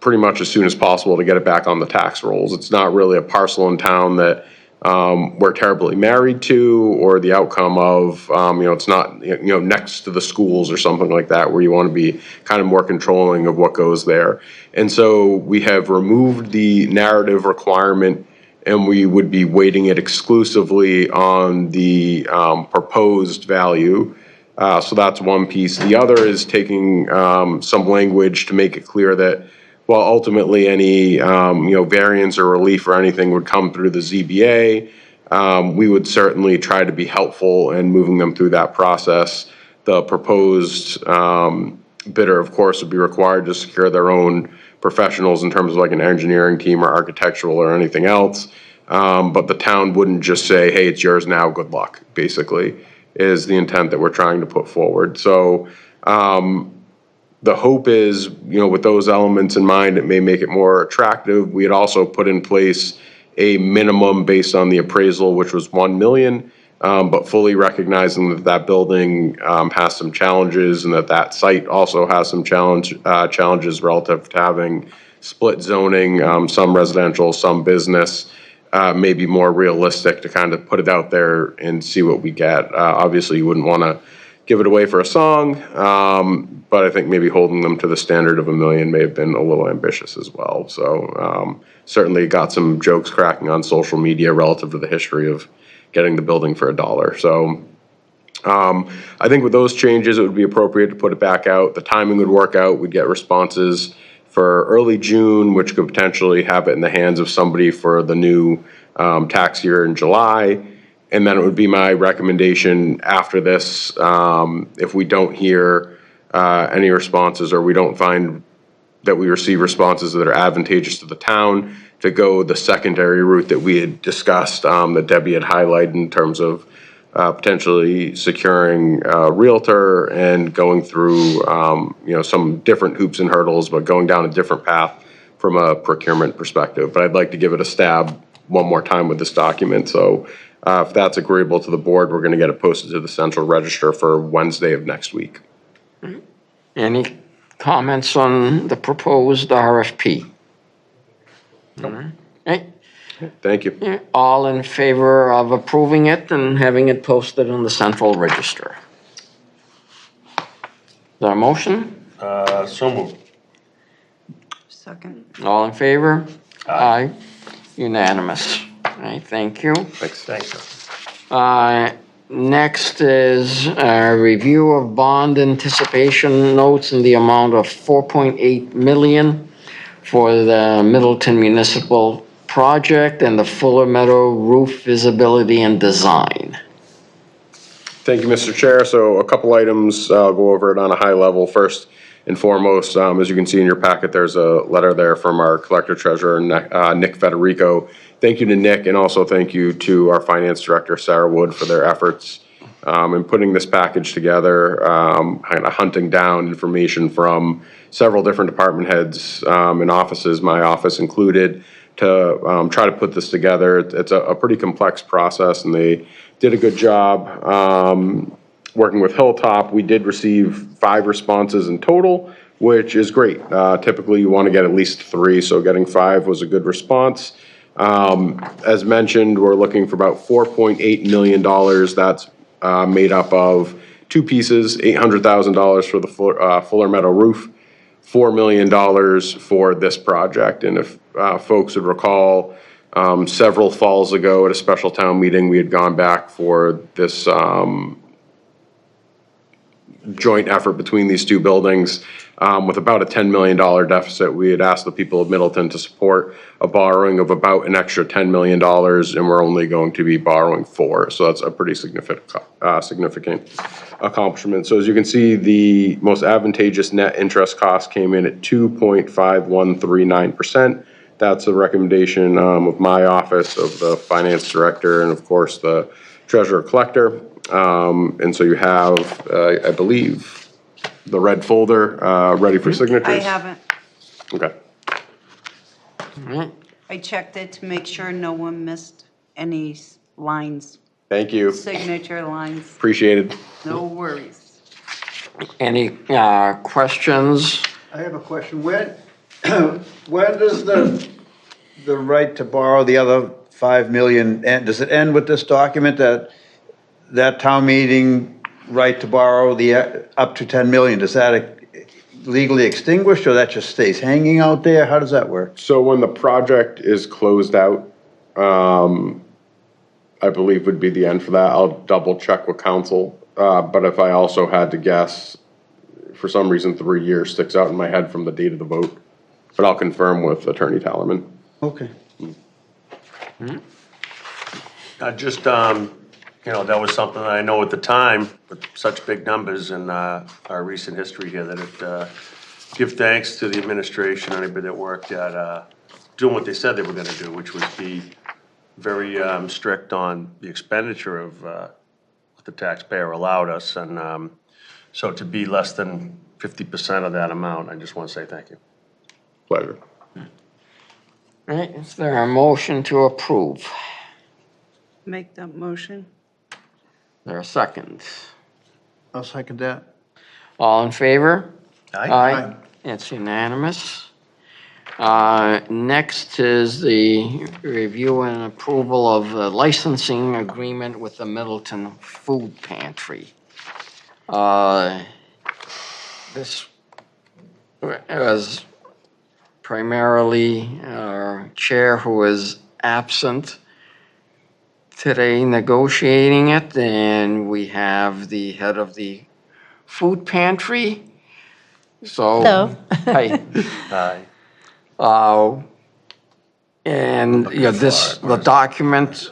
pretty much as soon as possible to get it back on the tax rolls. It's not really a parcel in town that we're terribly married to, or the outcome of, it's not, next to the schools or something like that, where you want to be kind of more controlling of what goes there. And so we have removed the narrative requirement, and we would be weighting it exclusively on the proposed value. So that's one piece. The other is taking some language to make it clear that while ultimately any variance or relief or anything would come through the ZBA, we would certainly try to be helpful in moving them through that process. The proposed bidder, of course, would be required to secure their own professionals in terms of like an engineering team or architectural or anything else. But the town wouldn't just say, hey, it's yours now, good luck, basically, is the intent that we're trying to put forward. So the hope is, with those elements in mind, it may make it more attractive. We had also put in place a minimum based on the appraisal, which was 1 million, but fully recognizing that that building has some challenges, and that site also has some challenges relative to having split zoning, some residential, some business. May be more realistic to kind of put it out there and see what we get. Obviously, you wouldn't want to give it away for a song, but I think maybe holding them to the standard of 1 million may have been a little ambitious as well. So certainly got some jokes cracking on social media relative to the history of getting the building for $1. So I think with those changes, it would be appropriate to put it back out. The timing would work out. We'd get responses for early June, which could potentially have it in the hands of somebody for the new tax year in July. And then it would be my recommendation after this, if we don't hear any responses, or we don't find that we receive responses that are advantageous to the town, to go the secondary route that we had discussed, that Debbie had highlighted in terms of potentially securing a realtor and going through, some different hoops and hurdles, but going down a different path from a procurement perspective. But I'd like to give it a stab one more time with this document. So if that's agreeable to the board, we're going to get it posted to the central register for Wednesday of next week. Any comments on the proposed RFP? Hey, Thank you. all in favor of approving it and having it posted on the central register? Is there a motion? So moved. Second. All in favor? Aye. Unanimous. All right, thank you. Thanks. Next is a review of bond anticipation notes in the amount of 4.8 million for the Middleton Municipal project and the Fuller Meadow roof visibility and design. Thank you, Mr. Chair. So a couple items, I'll go over it on a high level. First and foremost, as you can see in your packet, there's a letter there from our collector treasurer, Nick Federico. Thank you to Nick, and also thank you to our finance director, Sarah Wood, for their efforts in putting this package together, kind of hunting down information from several different department heads and offices, my office included, to try to put this together. It's a pretty complex process, and they did a good job working with Hilltop. We did receive 5 responses in total, which is great. Typically, you want to get at least 3, so getting 5 was a good response. As mentioned, we're looking for about $4.8 million. That's made up of 2 pieces, $800,000 for the Fuller Meadow roof, $4 million for this project. And if folks would recall, several falls ago at a special town meeting, we had gone back for this joint effort between these 2 buildings with about a $10 million deficit. We had asked the people of Middleton to support a borrowing of about an extra $10 million, and we're only going to be borrowing 4. So that's a pretty significant accomplishment. So as you can see, the most advantageous net interest cost came in at 2.5139%. That's a recommendation of my office, of the finance director, and of course the treasurer collector. And so you have, I believe, the red folder ready for signatures. I haven't. Okay. I checked it to make sure no one missed any lines, Thank you. signature lines. Appreciated. No worries. Any questions? I have a question. Where, When does the right to borrow the other 5 million, end? Does it end with this document that town meeting right to borrow the up to 10 million? Does that legally extinguish, or that just stays hanging out there? How does that work? So when the project is closed out, I believe would be the end for that. I'll double check with council. But if I also had to guess, for some reason, 3 years sticks out in my head from the date of the vote. But I'll confirm with Attorney Tallerman. Okay. Just, that was something that I know at the time, with such big numbers in our recent history here, that it, give thanks to the administration, anybody that worked at doing what they said they were gonna do, which was be very strict on the expenditure of what the taxpayer allowed us. And so to be less than 50% of that amount, I just want to say thank you. Pleasure. All right, is there a motion to approve? Make that motion. Is there a second? I'll second that. All in favor? Aye. It's unanimous. Next is the review and approval of the licensing agreement with the Middleton Food Pantry. This was primarily our chair who is absent today negotiating it, and we have the head of the food pantry. So, Hello. hi. Aye. And the document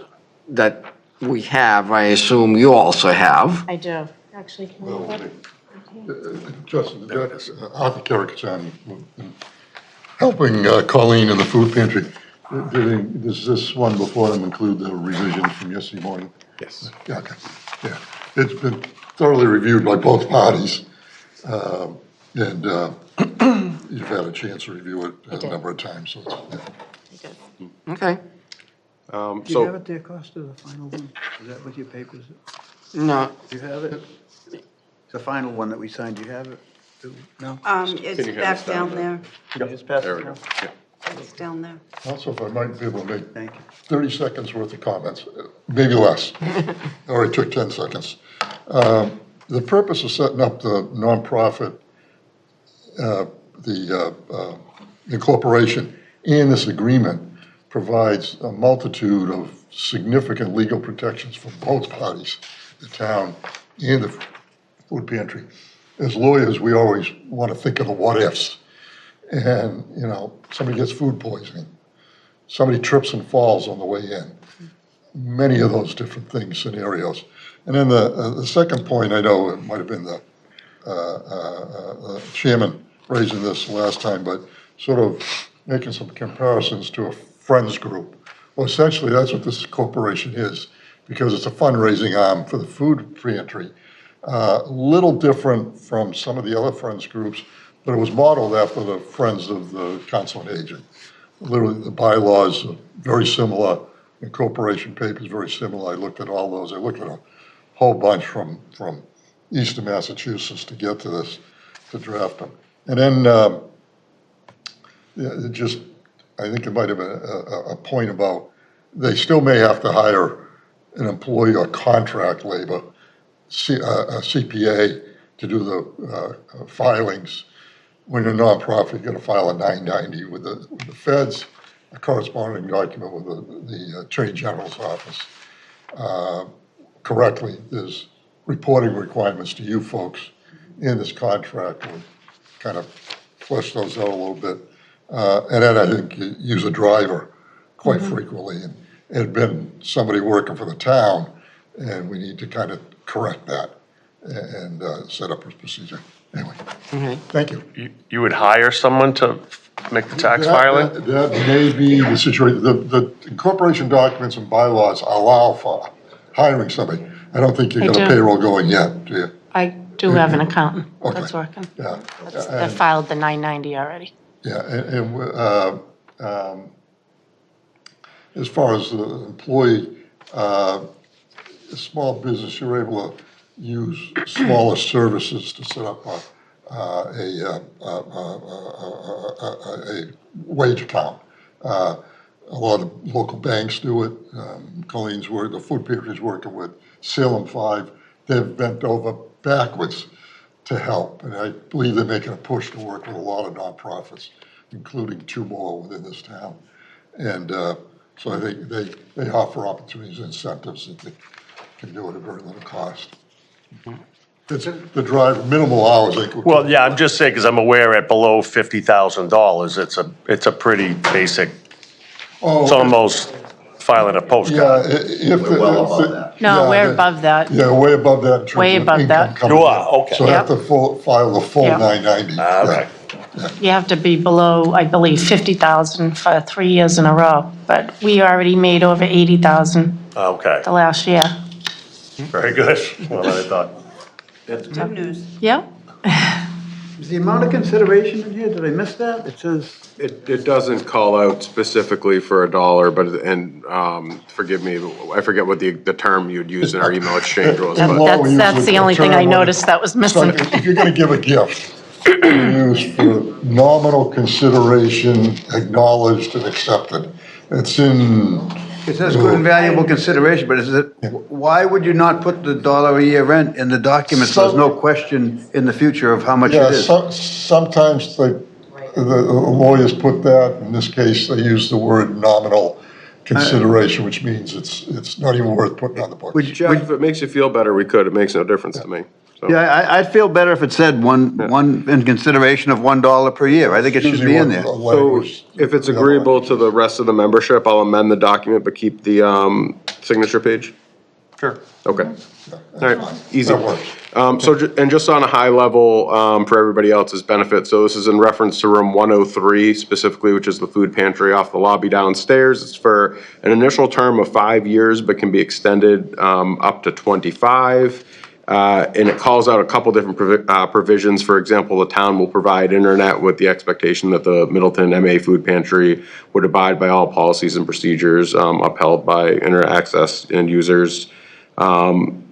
that we have, I assume you also have. I do. Actually, can we look? Justin, Arthur Carrickson, helping Colleen in the food pantry. Does this one before them include the revisions from yesterday morning? Yes. Yeah, okay, yeah. It's been thoroughly reviewed by both parties. And you've had a chance to review it a number of times, so it's, yeah. Okay. Do you have So it there, Costa, the final one? Is that what your papers? No, Do you have it? The final one that we signed, do you have it? No? It's Can you hand back us down down there. You just pass there it we go. now? Yeah. It's down there. Also, if I might be able to make Thank you. 30 seconds worth of comments, maybe less. I already took 10 seconds. The purpose of setting up the nonprofit, the incorporation in this agreement provides a multitude of significant legal protections for both parties, the town and the food pantry. As lawyers, we always want to think of the what ifs. And, somebody gets food poisoning, somebody trips and falls on the way in. Many of those different things, scenarios. And then the second point, I know it might have been the chairman raising this last time, but sort of making some comparisons to a friends group. Well, essentially, that's what this corporation is, because it's a fundraising arm for the food pantry. Little different from some of the other friends groups, but it was modeled after the Friends of the Council on Aging. Literally, the bylaws are very similar, the corporation papers very similar. I looked at all those. I looked at a whole bunch from eastern Massachusetts to get to this, to draft them. And then I think it might have been a point about they still may have to hire an employee or contract labor, a CPA, to do the filings. When you're a nonprofit, you're going to file a 990 with the feds, a corresponding document with the Attorney General's office. Correctly, there's reporting requirements to you folks in this contract. We'll kind of flesh those out a little bit. And then I think you use a driver quite frequently. And it had been somebody working for the town, and we need to kind of correct that and set up a procedure. Anyway, thank you. You would hire someone to make the tax filing? That may be the situation. The incorporation documents and bylaws allow for hiring somebody. I don't think you've got a do. payroll going yet, do you? I do have an accountant Okay. that's working. Yeah. That filed the 990 already. Yeah, as far as the employee, a small business, you're able to use smaller services to set up a wage account. A lot of local banks do it. Colleen's the food pantry's working with Salem 5. They've bent over backwards to help, and I believe they're making a push to work with a lot of nonprofits, including 2 more within this town. And so I think they offer opportunities and incentives that they can do at a very little cost. It's the drive, minimal hours. Well, yeah, I'm just saying, because I'm aware at below $50,000, it's a pretty basic, Oh, it's almost filing a yeah, postcard. We're well above that. No, we're above that. Yeah, way above that in terms Way of above income that. coming You in. are, okay. So I have to file the full Yeah. 990. Okay. You have to be below, I believe, 50,000 for 3 years in a row, but we already made over 80,000 Okay, the last year. very good. Well, I thought, Good news. Yeah. Is the amount of consideration in here, did I miss that? It says, It doesn't call out specifically for $1, but, forgive me, I forget what the term you'd use in our email exchange was, In but law, we use That's the only thing I term when noticed that was So missing. if you're gonna give a gift, you use for nominal consideration, acknowledged and accepted. It's in, it says good and valuable consideration, but is it, why would you not put the dollar a year rent in the document so there's no question in the future of how much yeah, it is? sometimes the lawyers put that, in this case, they use the word nominal consideration, which means it's not even worth putting on the books. Jeff, if it makes you feel better, we could. It makes no difference to me. So. Yeah, I'd feel better if it said one in consideration of $1 per year. I think it should be in there. So if it's agreeable to the rest of the membership, I'll amend the document, but keep the signature page? sure. Okay. All right, easy. That works. And just on a high level, for everybody else's benefit, so this is in reference to room 103 specifically, which is the food pantry off the lobby downstairs. It's for an initial term of 5 years, but can be extended up to 25. And it calls out a couple different provisions. For example, the town will provide internet with the expectation that the Middleton MA Food Pantry would abide by all policies and procedures upheld by internet access and users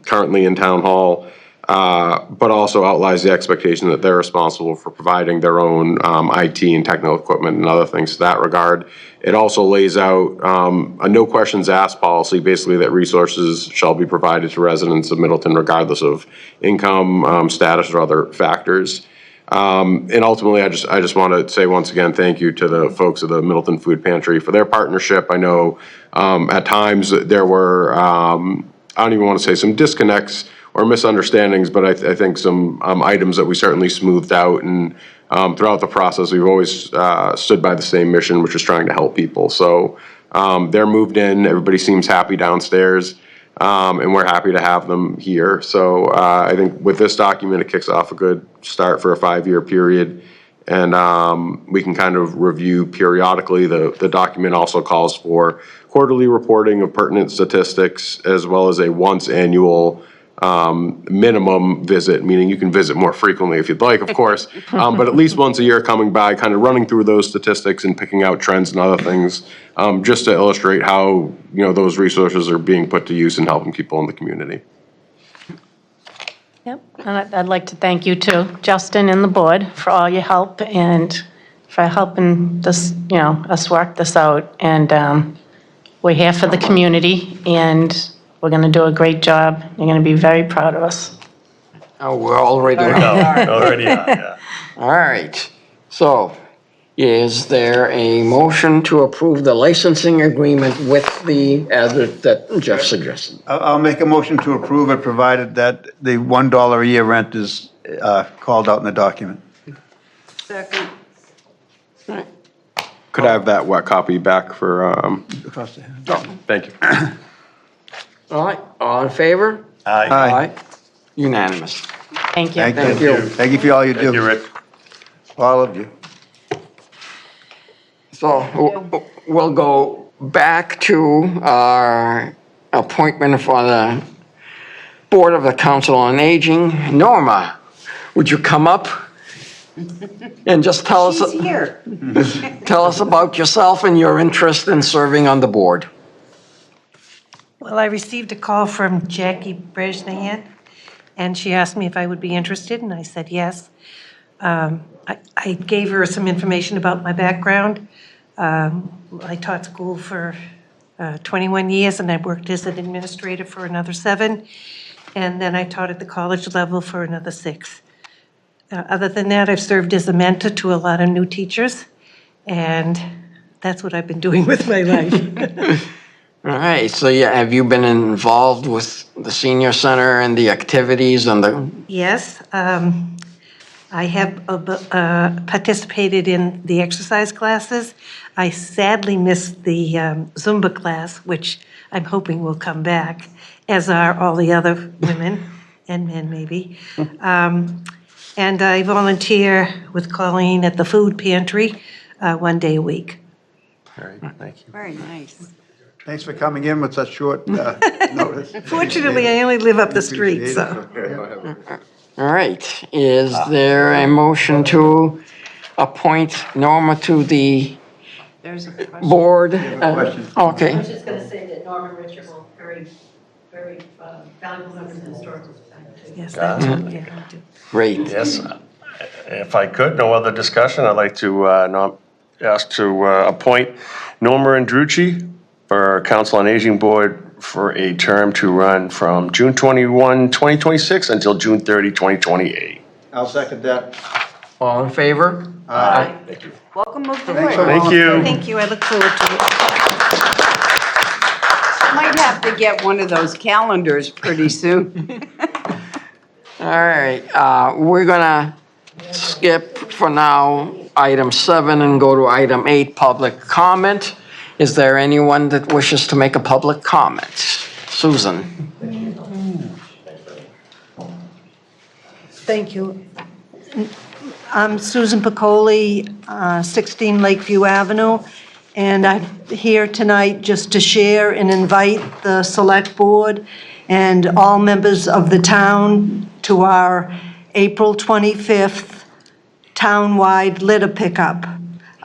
currently in town hall, but also outlines the expectation that they're responsible for providing their own IT and technical equipment and other things to that regard. It also lays out a no questions asked policy, basically that resources shall be provided to residents of Middleton regardless of income, status, or other factors. And ultimately, I just want to say once again, thank you to the folks of the Middleton Food Pantry for their partnership. I know at times there were, I don't even want to say some disconnects or misunderstandings, but I think some items that we certainly smoothed out, and throughout the process, we've always stood by the same mission, which is trying to help people. So they're moved in, everybody seems happy downstairs, and we're happy to have them here. So I think with this document, it kicks off a good start for a 5-year period, and we can kind of review periodically. The document also calls for quarterly reporting of pertinent statistics, as well as a once annual minimum visit, meaning you can visit more frequently if you'd like, of course, but at least once a year coming by, kind of running through those statistics and picking out trends and other things, just to illustrate how, those resources are being put to use and helping people in the community. Yep, and I'd like to thank you too, Justin and the board, for all your help and for helping this, us work this out. And we're here for the community, and we're going to do a great job. You're going to be very proud of us. Oh, we're already. Already, yeah. All right. So is there a motion to approve the licensing agreement with the edit that Jeff suggested? I'll make a motion to approve it, provided that the $1 a year rent is called out in the document. Second. Could I have that wet copy back for, Across the head. thank you. All right, all in favor? Aye. Unanimous. Thank you. Thank you. Thank you for all you Thank you, do, Rick. all of you. So we'll go back to our appointment for the Board of the Council on Aging. Norma, would you come up and just tell us? She's here. Tell us about yourself and your interest in serving on the board. Well, I received a call from Jackie Brezhnev, and she asked me if I would be interested, and I said yes. I gave her some information about my background. I taught school for 21 years, and I worked as an administrator for another 7. And then I taught at the college level for another 6. Other than that, I've served as a mentor to a lot of new teachers, and that's what I've been doing with my life. All right, so yeah, have you been involved with the senior center and the activities and the, Yes, I have participated in the exercise classes. I sadly missed the Zumba class, which I'm hoping will come back, as are all the other women and men maybe. And I volunteer with Colleen at the food pantry 1 day a week. All right, thank you. Very nice. Thanks for coming in with such short notice. Fortunately, I only live up the street, so. all right. Is there a motion to appoint Norma to the There's a question. board? question. Okay, just going to say that Norman Richard will very valuable member of the Historical Society. Yes, I do. Yeah, I do. great. Yes, if I could, no other discussion, I'd like to ask to appoint Norma Andrucci for Council on Aging Board for a term to run from June 21, 2026 until June 30, 2028. I'll second that. All in favor? Aye. Welcome aboard. Thanks so Thank you. Thank you, I look forward to it. Might have to get one of those calendars pretty soon. All right, we're gonna skip for now item 7 and go to item 8, public comment. Is there anyone that wishes to make a public comment? Susan? Thank you. I'm Susan Piccoli, 16 Lakeview Avenue, and I'm here tonight just to share and invite the Select Board and all members of the town to our April 25th townwide litter pickup.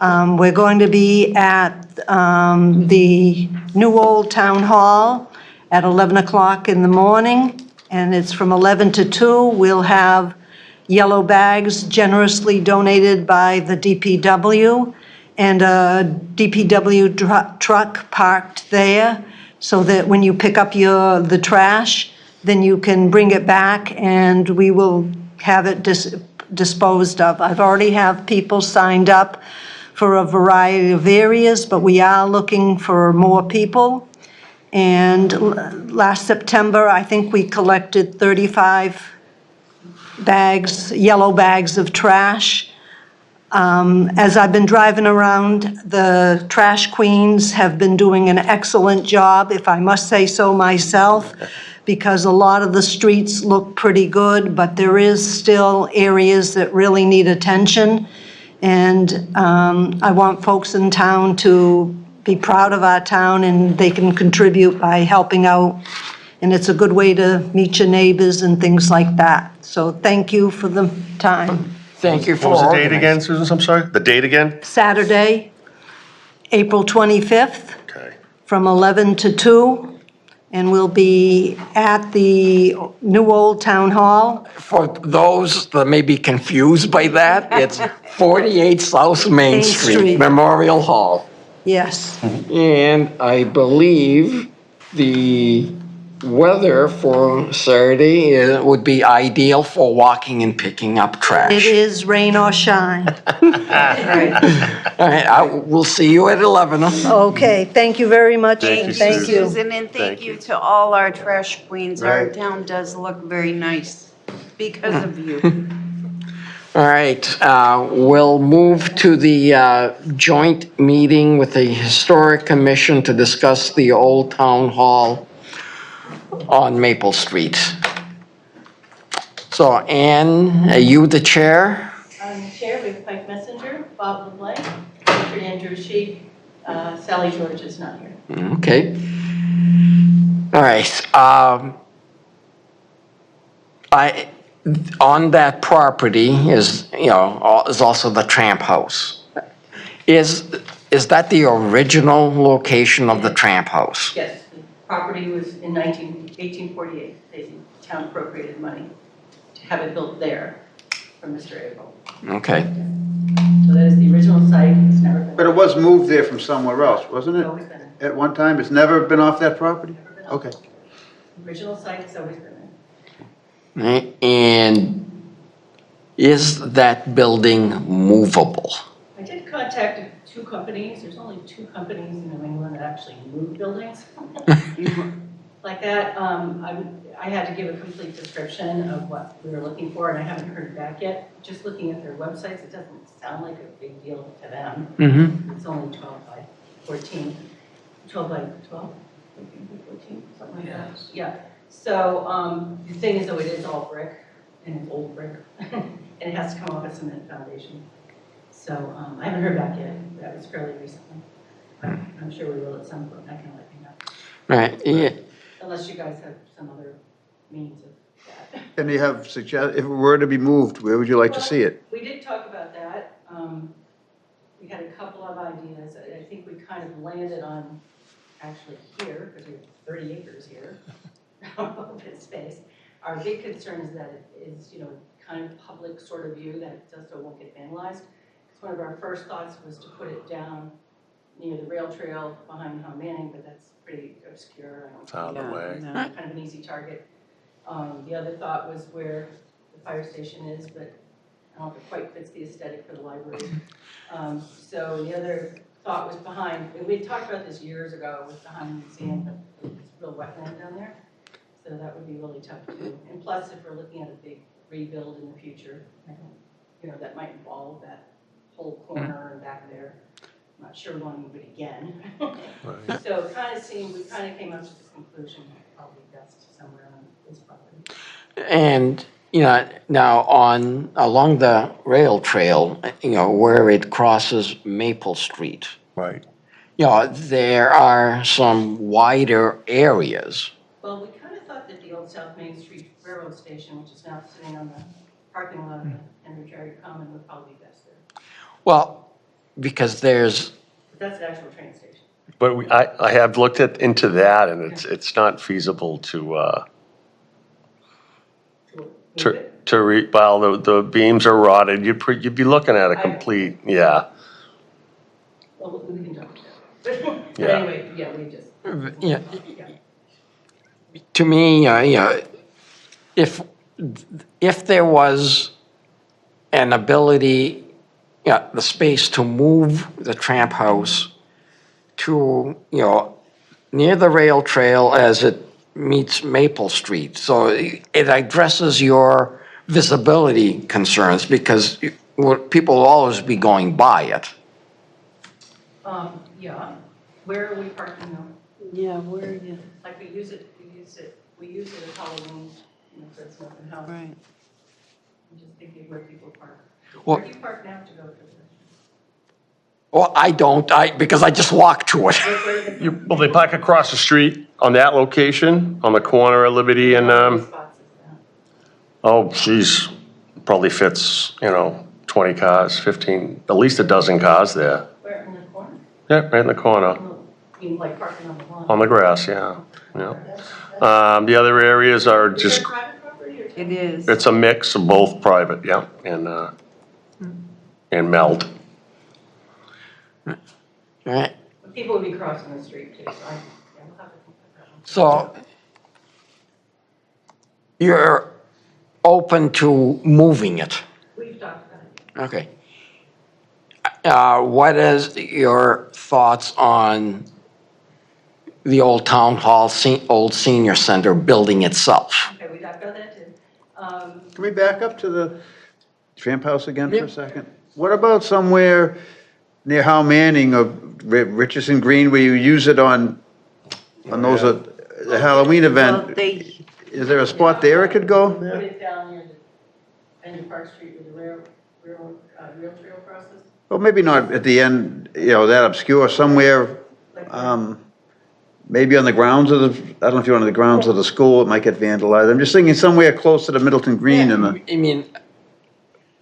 We're going to be at the New Old Town Hall at 11 o'clock in the morning, and it's from 11 to 2. We'll have yellow bags generously donated by the DPW, and a DPW truck parked there, so that when you pick up the trash, then you can bring it back and we will have it disposed of. I've already have people signed up for a variety of areas, but we are looking for more people. And last September, I think we collected 35 bags, yellow bags of trash. As I've been driving around, the trash queens have been doing an excellent job, if I must say so myself, because a lot of the streets look pretty good, but there is still areas that really need attention. And I want folks in town to be proud of our town, and they can contribute by helping out. And it's a good way to meet your neighbors and things like that. So thank you for the time. Thank you for What was the date organizing. again, Susan? I'm sorry? The date again? Saturday, April 25th, Okay. from 11 to 2. And we'll be at the New Old Town Hall. For those that may be confused by that, it's 48 South Main Main Street, Street. Memorial Hall. Yes. And I believe the weather for Saturday would be ideal for walking and picking up It trash. is rain or shine. All right, we'll see you at 11. Okay, thank you very much. Thank you, Thank Susan. you. Susan, and thank Thank you you. to all our trash queens. Our Right. town does look very nice because of you. All right, we'll move to the joint meeting with the Historic Commission to discuss the Old Town Hall on Maple Street. So Ann, are you the chair? I'm the chair, we have Pike Messenger, Bob LeBlanc, Jeffrey Andrew, Sally George is not here. Okay. All right, on that property is also the Tramp house. Is that the original location of the Tramp house? Yes, the property was in 1848, the town appropriated money to have it built there from Mr. April. Okay. So that is the original site, it's never been. But it was moved there from somewhere else, wasn't It's it? always been there. At one time? It's never been off that property? Never been off. Okay. The original site has always been there. And is that building movable? I did contact two companies, there's only two companies in New England that actually move buildings like that. I had to give a complete description of what we were looking for, and I haven't heard back yet. Just looking at their websites, it doesn't sound like a big deal to them. Mm-hmm. It's only 12 by 14, 12 by 12, 14, something like that. Yeah. So the thing is, though, it is all brick, and it's old brick, and it has to come off a cement foundation. So I haven't heard back yet. That was fairly recently. But I'm sure we will at some point. I can let you know. Right, yeah. Unless you guys have some other means of that. And you have if it were to be moved, where would you like to see it? We did talk about that. We had a couple of ideas. I think we kind of landed on actually here, because we have 30 acres here of open space. Our big concern is that it is, kind of public sort of view, that it just won't get vandalized. Because one of our first thoughts was to put it down near the rail trail behind Home Manning, but that's pretty obscure. It's out of the way. Kind of an easy target. The other thought was where the fire station is, but I don't know if it quite fits the aesthetic for the library. So the other thought was behind, and we talked about this years ago, was behind the museum, but it's real wetland down there. So that would be really tough too. And plus, if we're looking at a big rebuild in the future, that might involve that whole corner and back there. I'm not sure we want to move it again. Right. So we kind of came up to the conclusion that probably best somewhere on this property. And, now along the rail trail, where it crosses Maple Street, Right. there are some wider areas. Well, we kind of thought that the old South Main Street Railroad Station, which is now sitting on the parking lot of the Henry Cherry Common, would probably be best there. Well, because there's, But that's the actual train station. But I have looked into that, and it's not feasible well, the beams are rotted, you'd be looking at a complete, yeah. Well, we can talk about that. But Yeah. anyway, yeah, we just. yeah, to me, if there was an ability, the space to move the Tramp house to, near the rail trail as it meets Maple Street. So it addresses your visibility concerns because people will always be going by it. Yeah. Where are we parking now? Yeah, where, yeah, Like we use it as Halloween, so it's an open house. right. I'm just thinking where people park. Well- Where do you park now to go to the? Well, I don't, because I just walk to it. Well, they park across the street on that location, on the corner of Liberty and, How many spots is that? oh, geez, probably fits, 20 cars, 15, at least a dozen cars there. Where, in the corner? Yeah, right in the corner, You mean like parking on the lawn? on the grass, yeah. The other areas are Is just, that private property or? It is. it's a mix of both private, yeah, and meld. Right? But people would be crossing the street too, so we'll have to think about that one. So you're open to moving it? We've talked about it. Okay. What is your thoughts on the old town hall, old senior center building itself? Okay, we talked about that too. Can we back up to the Tramp house again for a second? What about somewhere near Howe Manning or Richardson Green where you use it on those, the Halloween event? Well, they, Is there a spot there it could go? Put it down near the end of Park Street where the rail trail crosses. Well, maybe not at the end, that obscure, somewhere, maybe on the grounds of I don't know if you're on the grounds of the school, it might get vandalized. I'm just thinking somewhere close to the Middleton Green and the, I mean,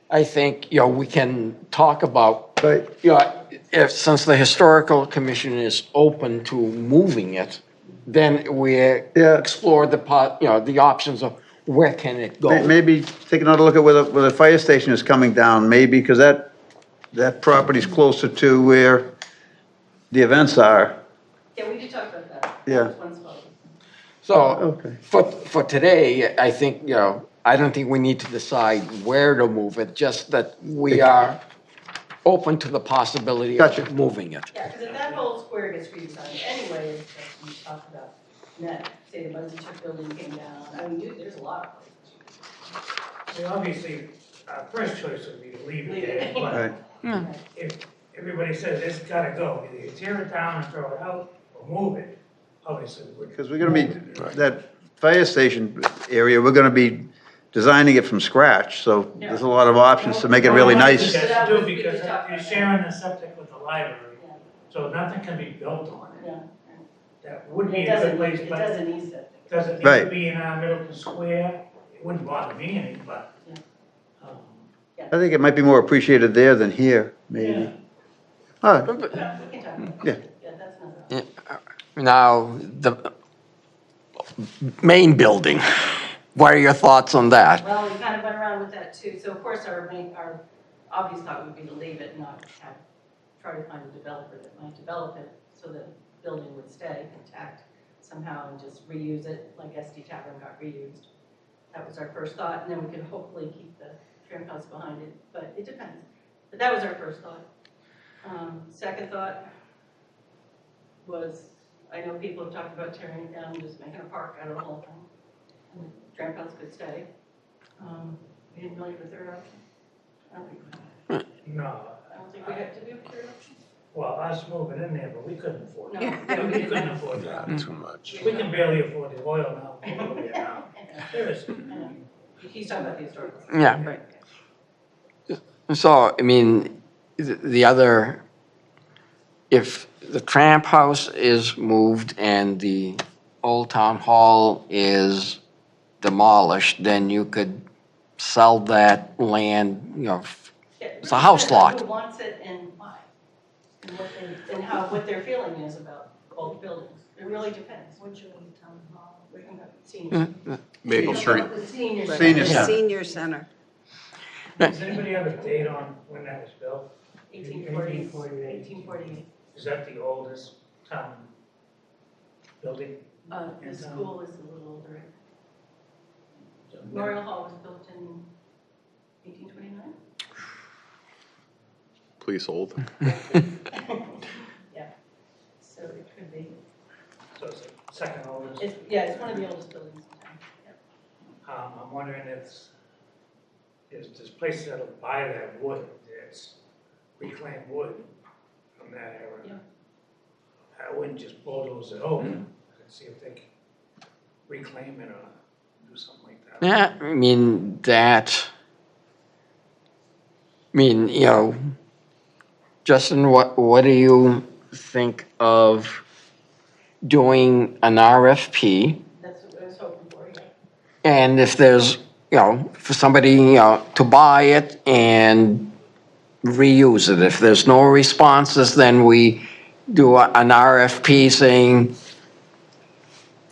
I think, we can talk about, right, since the historical commission is open to moving it, then we Yeah. explore the options of where can it go? Maybe take another look at where the fire station is coming down, maybe, because that property's closer to where the events are. Yeah, we did talk about that. Yeah. That was one spot. So, Okay. for today, I think, I don't think we need to decide where to move it, just that we are open to the possibility Gotcha. of moving it. Yeah, because if that whole square gets redesigned anyway, it's just, we talked about, net, say the Muncie Tech building came down, I mean, there's a lot of places. I mean, obviously, our first choice would be to leave Leave it it. there, Right. but if everybody says it's gotta go, either you tear it down and throw it out, or move it, obviously, we would. Because we're gonna be, that fire station area, we're gonna be designing it from scratch, so there's a lot of options to make it really nice. That's to do because you're sharing the septic with the library, Yeah. so nothing can be built on it. Yeah. That would be It a good doesn't, place, it but doesn't need septic. does it need Right. to be in our Middleton Square? It wouldn't bother me any, but, Yeah. um, I think it might be more appreciated there than here, maybe. All right, Yeah, we can talk about it. Yeah. Yeah, that's another. Now, the main building, what are your thoughts on that? Well, we kind of went around with that too. So of course, our obvious thought would be to leave it and not try to find a developer that might develop it so the building would stay intact somehow and just reuse it like SD Tavern got reused. That was our first thought, and then we could hopefully keep the Tramp house behind it, but it depends. But that was our first thought. Second thought was, I know people have talked about tearing it down and just making a park out of the whole thing. And the Tramp house could stay. We didn't really have a third option. I don't think we have to do a third option. well, us moving in there, but we couldn't afford No. it. We couldn't afford that. Too much. We can barely afford the oil now, people over here now. Seriously. I know. He's talking about the historical. Yeah. Right. So, I mean, the other, if the Tramp house is moved and the Old Town Hall is demolished, then you could sell that land, it's a house lot. Who wants it and why? And what their feeling is about both buildings. It really depends. Which Old Town Hall? We're talking about seniors. Maple Street. The seniors. Senior Yeah. Senior Center. Does anybody have a date on when that was built? 1848. 1848. 1848. Is that the oldest town building? The school is a little older. Memorial Hall was built in 1829? Please hold. Yeah, so it could be. So it's the second oldest. It's one of the oldest buildings in town. Yep. I'm wondering if there's places that'll buy that wood, it's reclaimed wood from that era. Yeah. I wouldn't just bulldoze it over, I'd see if they can reclaim it or do something like that. Yeah, I mean, Justin, what do you think of doing an RFP? That's what I was hoping for, yeah. And if there's, for somebody, to buy it and reuse it. If there's no responses, then we do an RFP saying,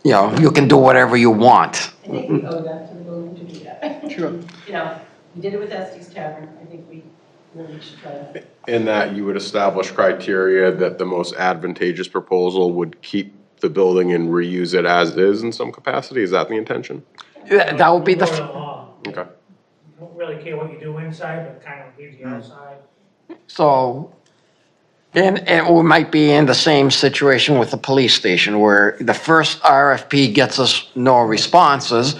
you can do whatever you want. I think we owe that to the building to do that. Sure. We did it with Estes Tavern. I think we really should try that. In that you would establish criteria that the most advantageous proposal would keep the building and reuse it as is in some capacity? Is that the intention? That would be the, Memorial Hall. Okay. Don't really care what you do inside, but kind of leave the outside. so, and we might be in the same situation with the police station where the first RFP gets us no responses.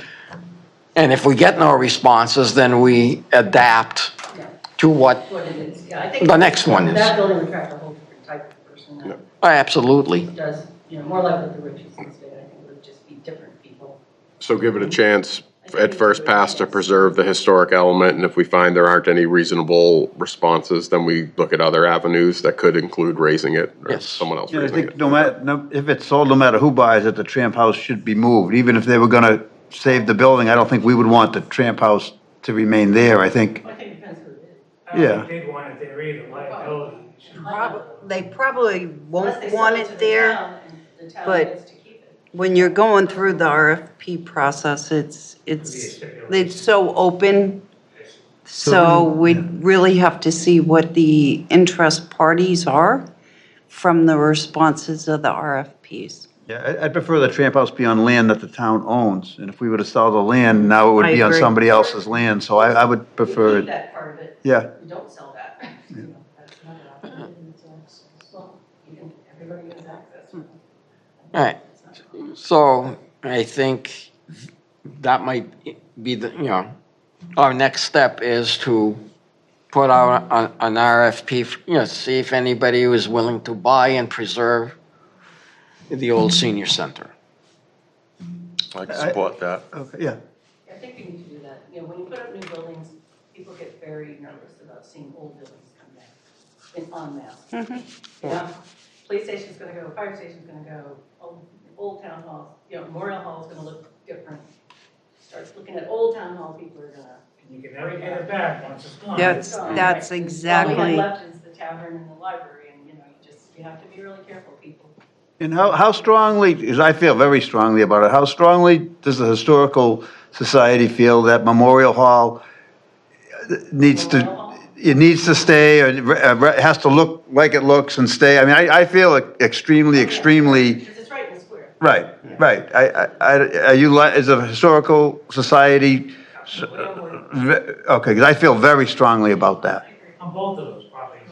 And if we get no responses, then we adapt Yeah, to what, what it is. Yeah, I think The next one is- that building would attract a whole different type of person that absolutely. does, more like what the Richardsons did. I think it would just be different people. So give it a chance at first pass to preserve the historic element, and if we find there aren't any reasonable responses, then we look at other avenues that could include raising it, or Yes. someone else Yeah, I raising think it. if it's sold, no matter who buys it, the Tramp house should be moved. Even if they were gonna save the building, I don't think we would want the Tramp house to remain there. I think, I think it depends who it is. I don't Yeah. think they'd want it there either, liability. They probably Unless won't they want sell it to the there, town and the town but- gets to keep it. When you're going through the RFP process, it's so open. So we'd really have to see what the interest parties are from the responses of the RFPs. Yeah, I'd prefer the Tramp House be on land that the town owns, and if we were to sell the land, now it would I be on agree. somebody else's land, so I would prefer Keep it. that part of it. Yeah. You don't sell that. You know, that's another option. Well, you can, everybody has access. All right. So I think that might be our next step is to put out an RFP, see if anybody is willing to buy and preserve the old senior center. I can support that. Okay, yeah. I think we need to do that. You know, when you put up new buildings, people get very nervous about seeing old buildings come down en masse. You know, police station's gonna go, fire station's gonna go, old town hall, Memorial Hall's gonna look different. Start looking at Old Town Hall, people are gonna. You can never get it back once it's gone. That's All we exactly. have left is the tavern and the library, and, you have to be really careful, people. And how strongly, because I feel very strongly about it, how strongly does the Historical Society feel that Memorial Hall needs to stay, or has to look like it looks and stay? I mean, I feel extremely. Because it's right in the square. Right. Are you, as a Historical Society, okay, because I feel very strongly about that. On both of those properties.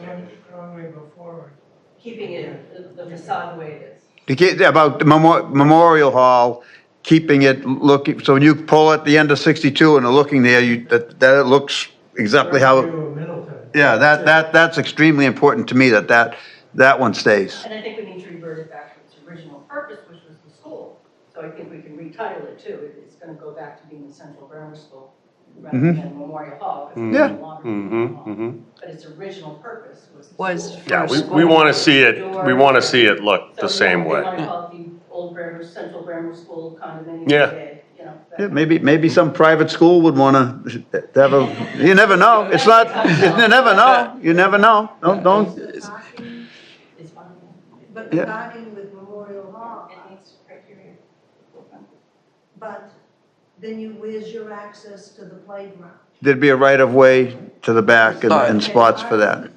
Strongly before. Keeping it, the facade the way it is. About the Memorial Hall, keeping it looking, so when you pull at the end of 62 and are looking there, that it looks exactly how, Middleton. yeah, that's extremely important to me, that one stays. And I think we need to revert it back to its original purpose, which was the school. So I think we can retitle it too. It's gonna go back to being the Central Grammar School rather than Memorial Hall. It's Yeah. no longer Memorial Hall. But its original purpose was the school. Yeah, we want to see it look the same way. They want to call it the Old Grammar, Central Grammar School condominium. Yeah. Yeah, maybe some private school would want to have a, you never know, you never know, don't. It's fine. But the Yeah. parking with Memorial Hall, It meets criteria. but then where's your access to the playground? There'd be a right-of-way to the back and spots for that.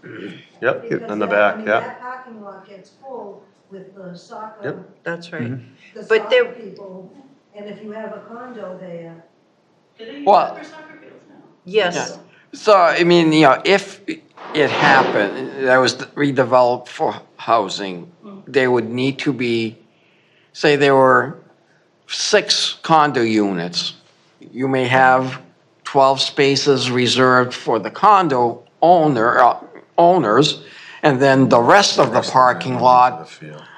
Yep, Because in the that- back, I mean, yeah. that parking lot gets full with the soccer, Yep. That's right. the But soccer there- people, and if you have a condo there, Do they use Well- it for soccer fields now? Yes. So, I mean, if it happened, that was redeveloped for housing, there would need to be, say there were 6 condo units. You may have 12 spaces reserved for the condo owners, and then the rest of the parking lot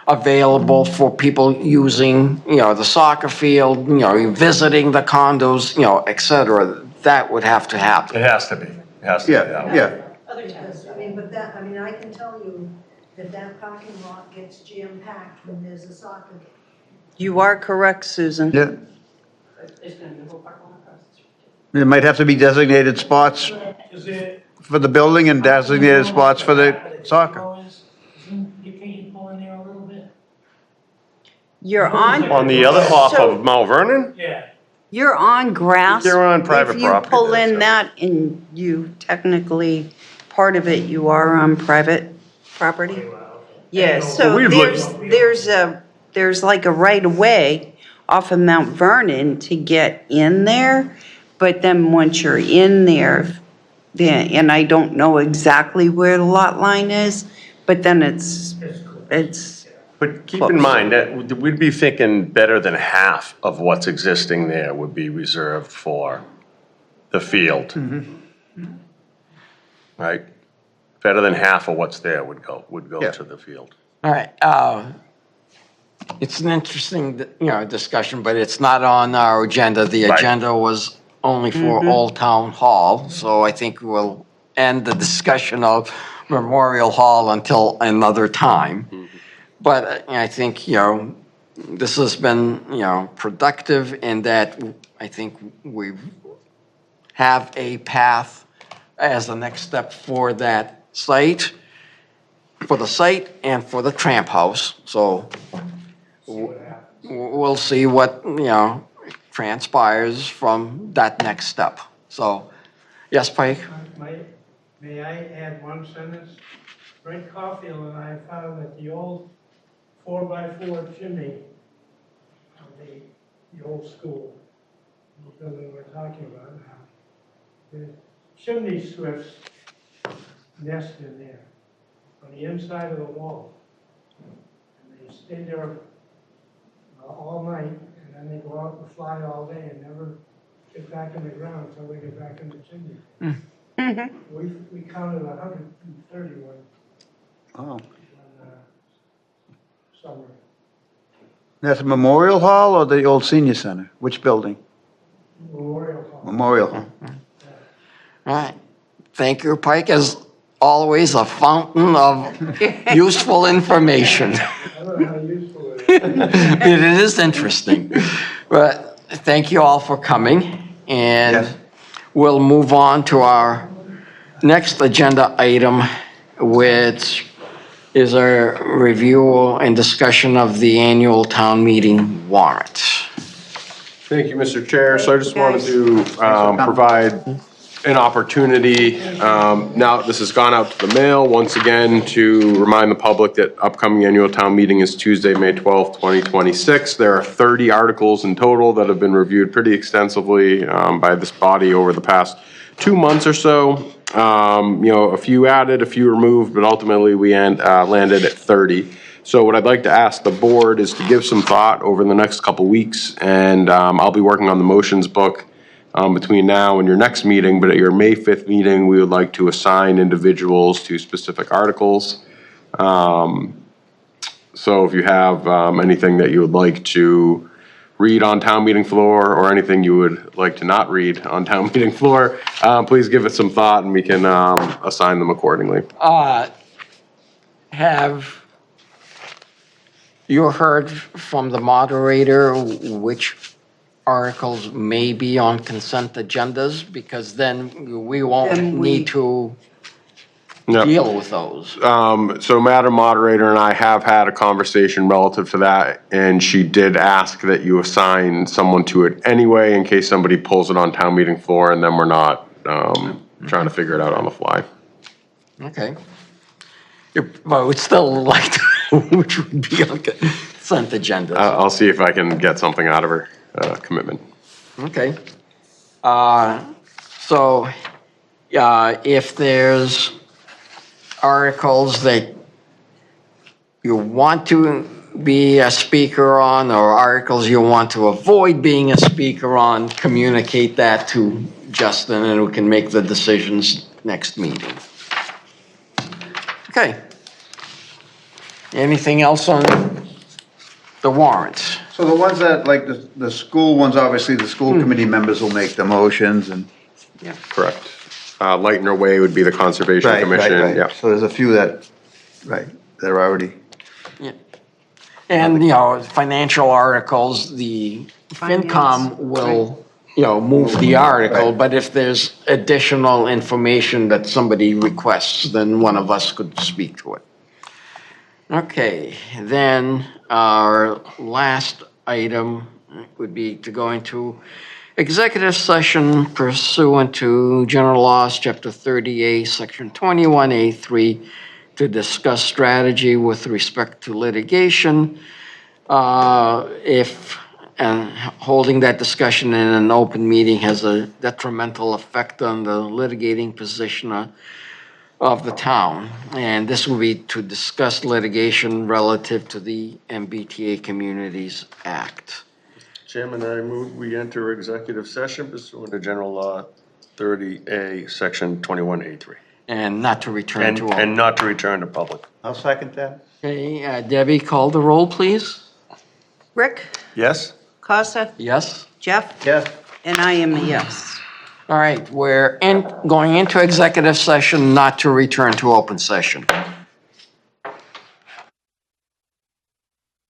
available for people using, the soccer field, visiting the condos, et cetera. That would have to happen. It has to be. It has to be that way. Yeah. Other towns. because, I can tell you that parking lot gets jam-packed when there's a soccer game. You are correct, Susan. Yeah, There's gonna be a whole parking lot across the street. there might have to be designated spots Is it? for the building and designated spots for the soccer. You can't pull in there a little bit? You're on. On the other, off So- of Mount Vernon? Yeah. You're on grass. You're on private If you property pull there, in so- that and you technically, part of it, you are on private property. Yeah, so We've looked- there's like a right of way off of Mount Vernon to get in there. But then once you're in there, then, and I don't know exactly where the lot line is, but then it's, But keep in mind that we'd be thinking better than half of what's existing there would be reserved for the field. Right? Better than half of what's there would go Yeah. to the field. All right, it's an interesting, discussion, but it's not on our agenda. The Right. agenda was only for Old Town Hall, so I think we'll end the discussion of Memorial Hall until another time. But I think, this has been, productive in that I think we have a path as the next step for that site, for the site and for the Tramp House. So we'll see what, transpires from that next step. So, yes, Pike? May I add one sentence? Brent Caulfield and I found that the old 4x4 chimney of the old school, the building we're talking about now, the chimney swifts nest in there on the inside of the wall. And they stay there all night, and then they go out and fly all day and never get back in the ground until they get back in the chimney. We counted 131 Oh. one summer. That's Memorial Hall or the old senior center? Which building? Memorial Hall. Memorial Hall. All right. Thank you, Pike, as always, a fountain of useful information. I don't know how useful it is. It is interesting. But thank you all for coming, and Yes. we'll move on to our next agenda item, which is a review and discussion of the annual town meeting warrant. Thank you, Mr. Chair. So I just wanted to provide an opportunity, now this has gone out to the mail, once again, to remind the public that upcoming annual town meeting is Tuesday, May 12th, 2026. There are 30 articles in total that have been reviewed pretty extensively by this body over the past 2 months or so. A few added, a few removed, but ultimately we landed at 30. So what I'd like to ask the board is to give some thought over the next couple weeks, and I'll be working on the motions book between now and your next meeting, but at your May 5th meeting, we would like to assign individuals to specific articles. So if you have anything that you would like to read on town meeting floor, or anything you would like to not read on town meeting floor, please give it some thought and we can assign them accordingly. Have you heard from the moderator which articles may be on consent agendas? Because then we won't need to Yep. deal with those. So Madam Moderator and I have had a conversation relative to that, and she did ask that you assign someone to it anyway, in case somebody pulls it on town meeting floor, and then we're not trying to figure it out on the fly. Okay. But we'd still like to, which would be on consent agendas. I'll see if I can get something out of her commitment. Okay. So, if there's articles that you want to be a speaker on, or articles you want to avoid being a speaker on, communicate that to Justin, and we can make the decisions next meeting. Okay. Anything else on the warrants? So the ones that, like the school ones, obviously the school committee members will make the motions and. Correct. Lighten Our Way would be the Conservation Commission, yeah. So there's a few that are already. Yeah. And, financial articles, the FinCom will, move the article, Right. but if there's additional information that somebody requests, then one of us could speak to it. Okay, then our last item would be to go into executive session pursuant to General Laws, Chapter 38, Section 21A3, to discuss strategy with respect to litigation. And holding that discussion in an open meeting has a detrimental effect on the litigating position of the town. And this will be to discuss litigation relative to the MBTA Communities Act. Chairman, I move we enter executive session pursuant to General Law 30A, Section 21A3. And not to return to. And not to return to public. I'll second that. Okay, Debbie, call the roll, please. Rick, Yes? Costa, Yes? Jeff, Yes. and I am a yes. All right, we're going into executive session, not to return to open session.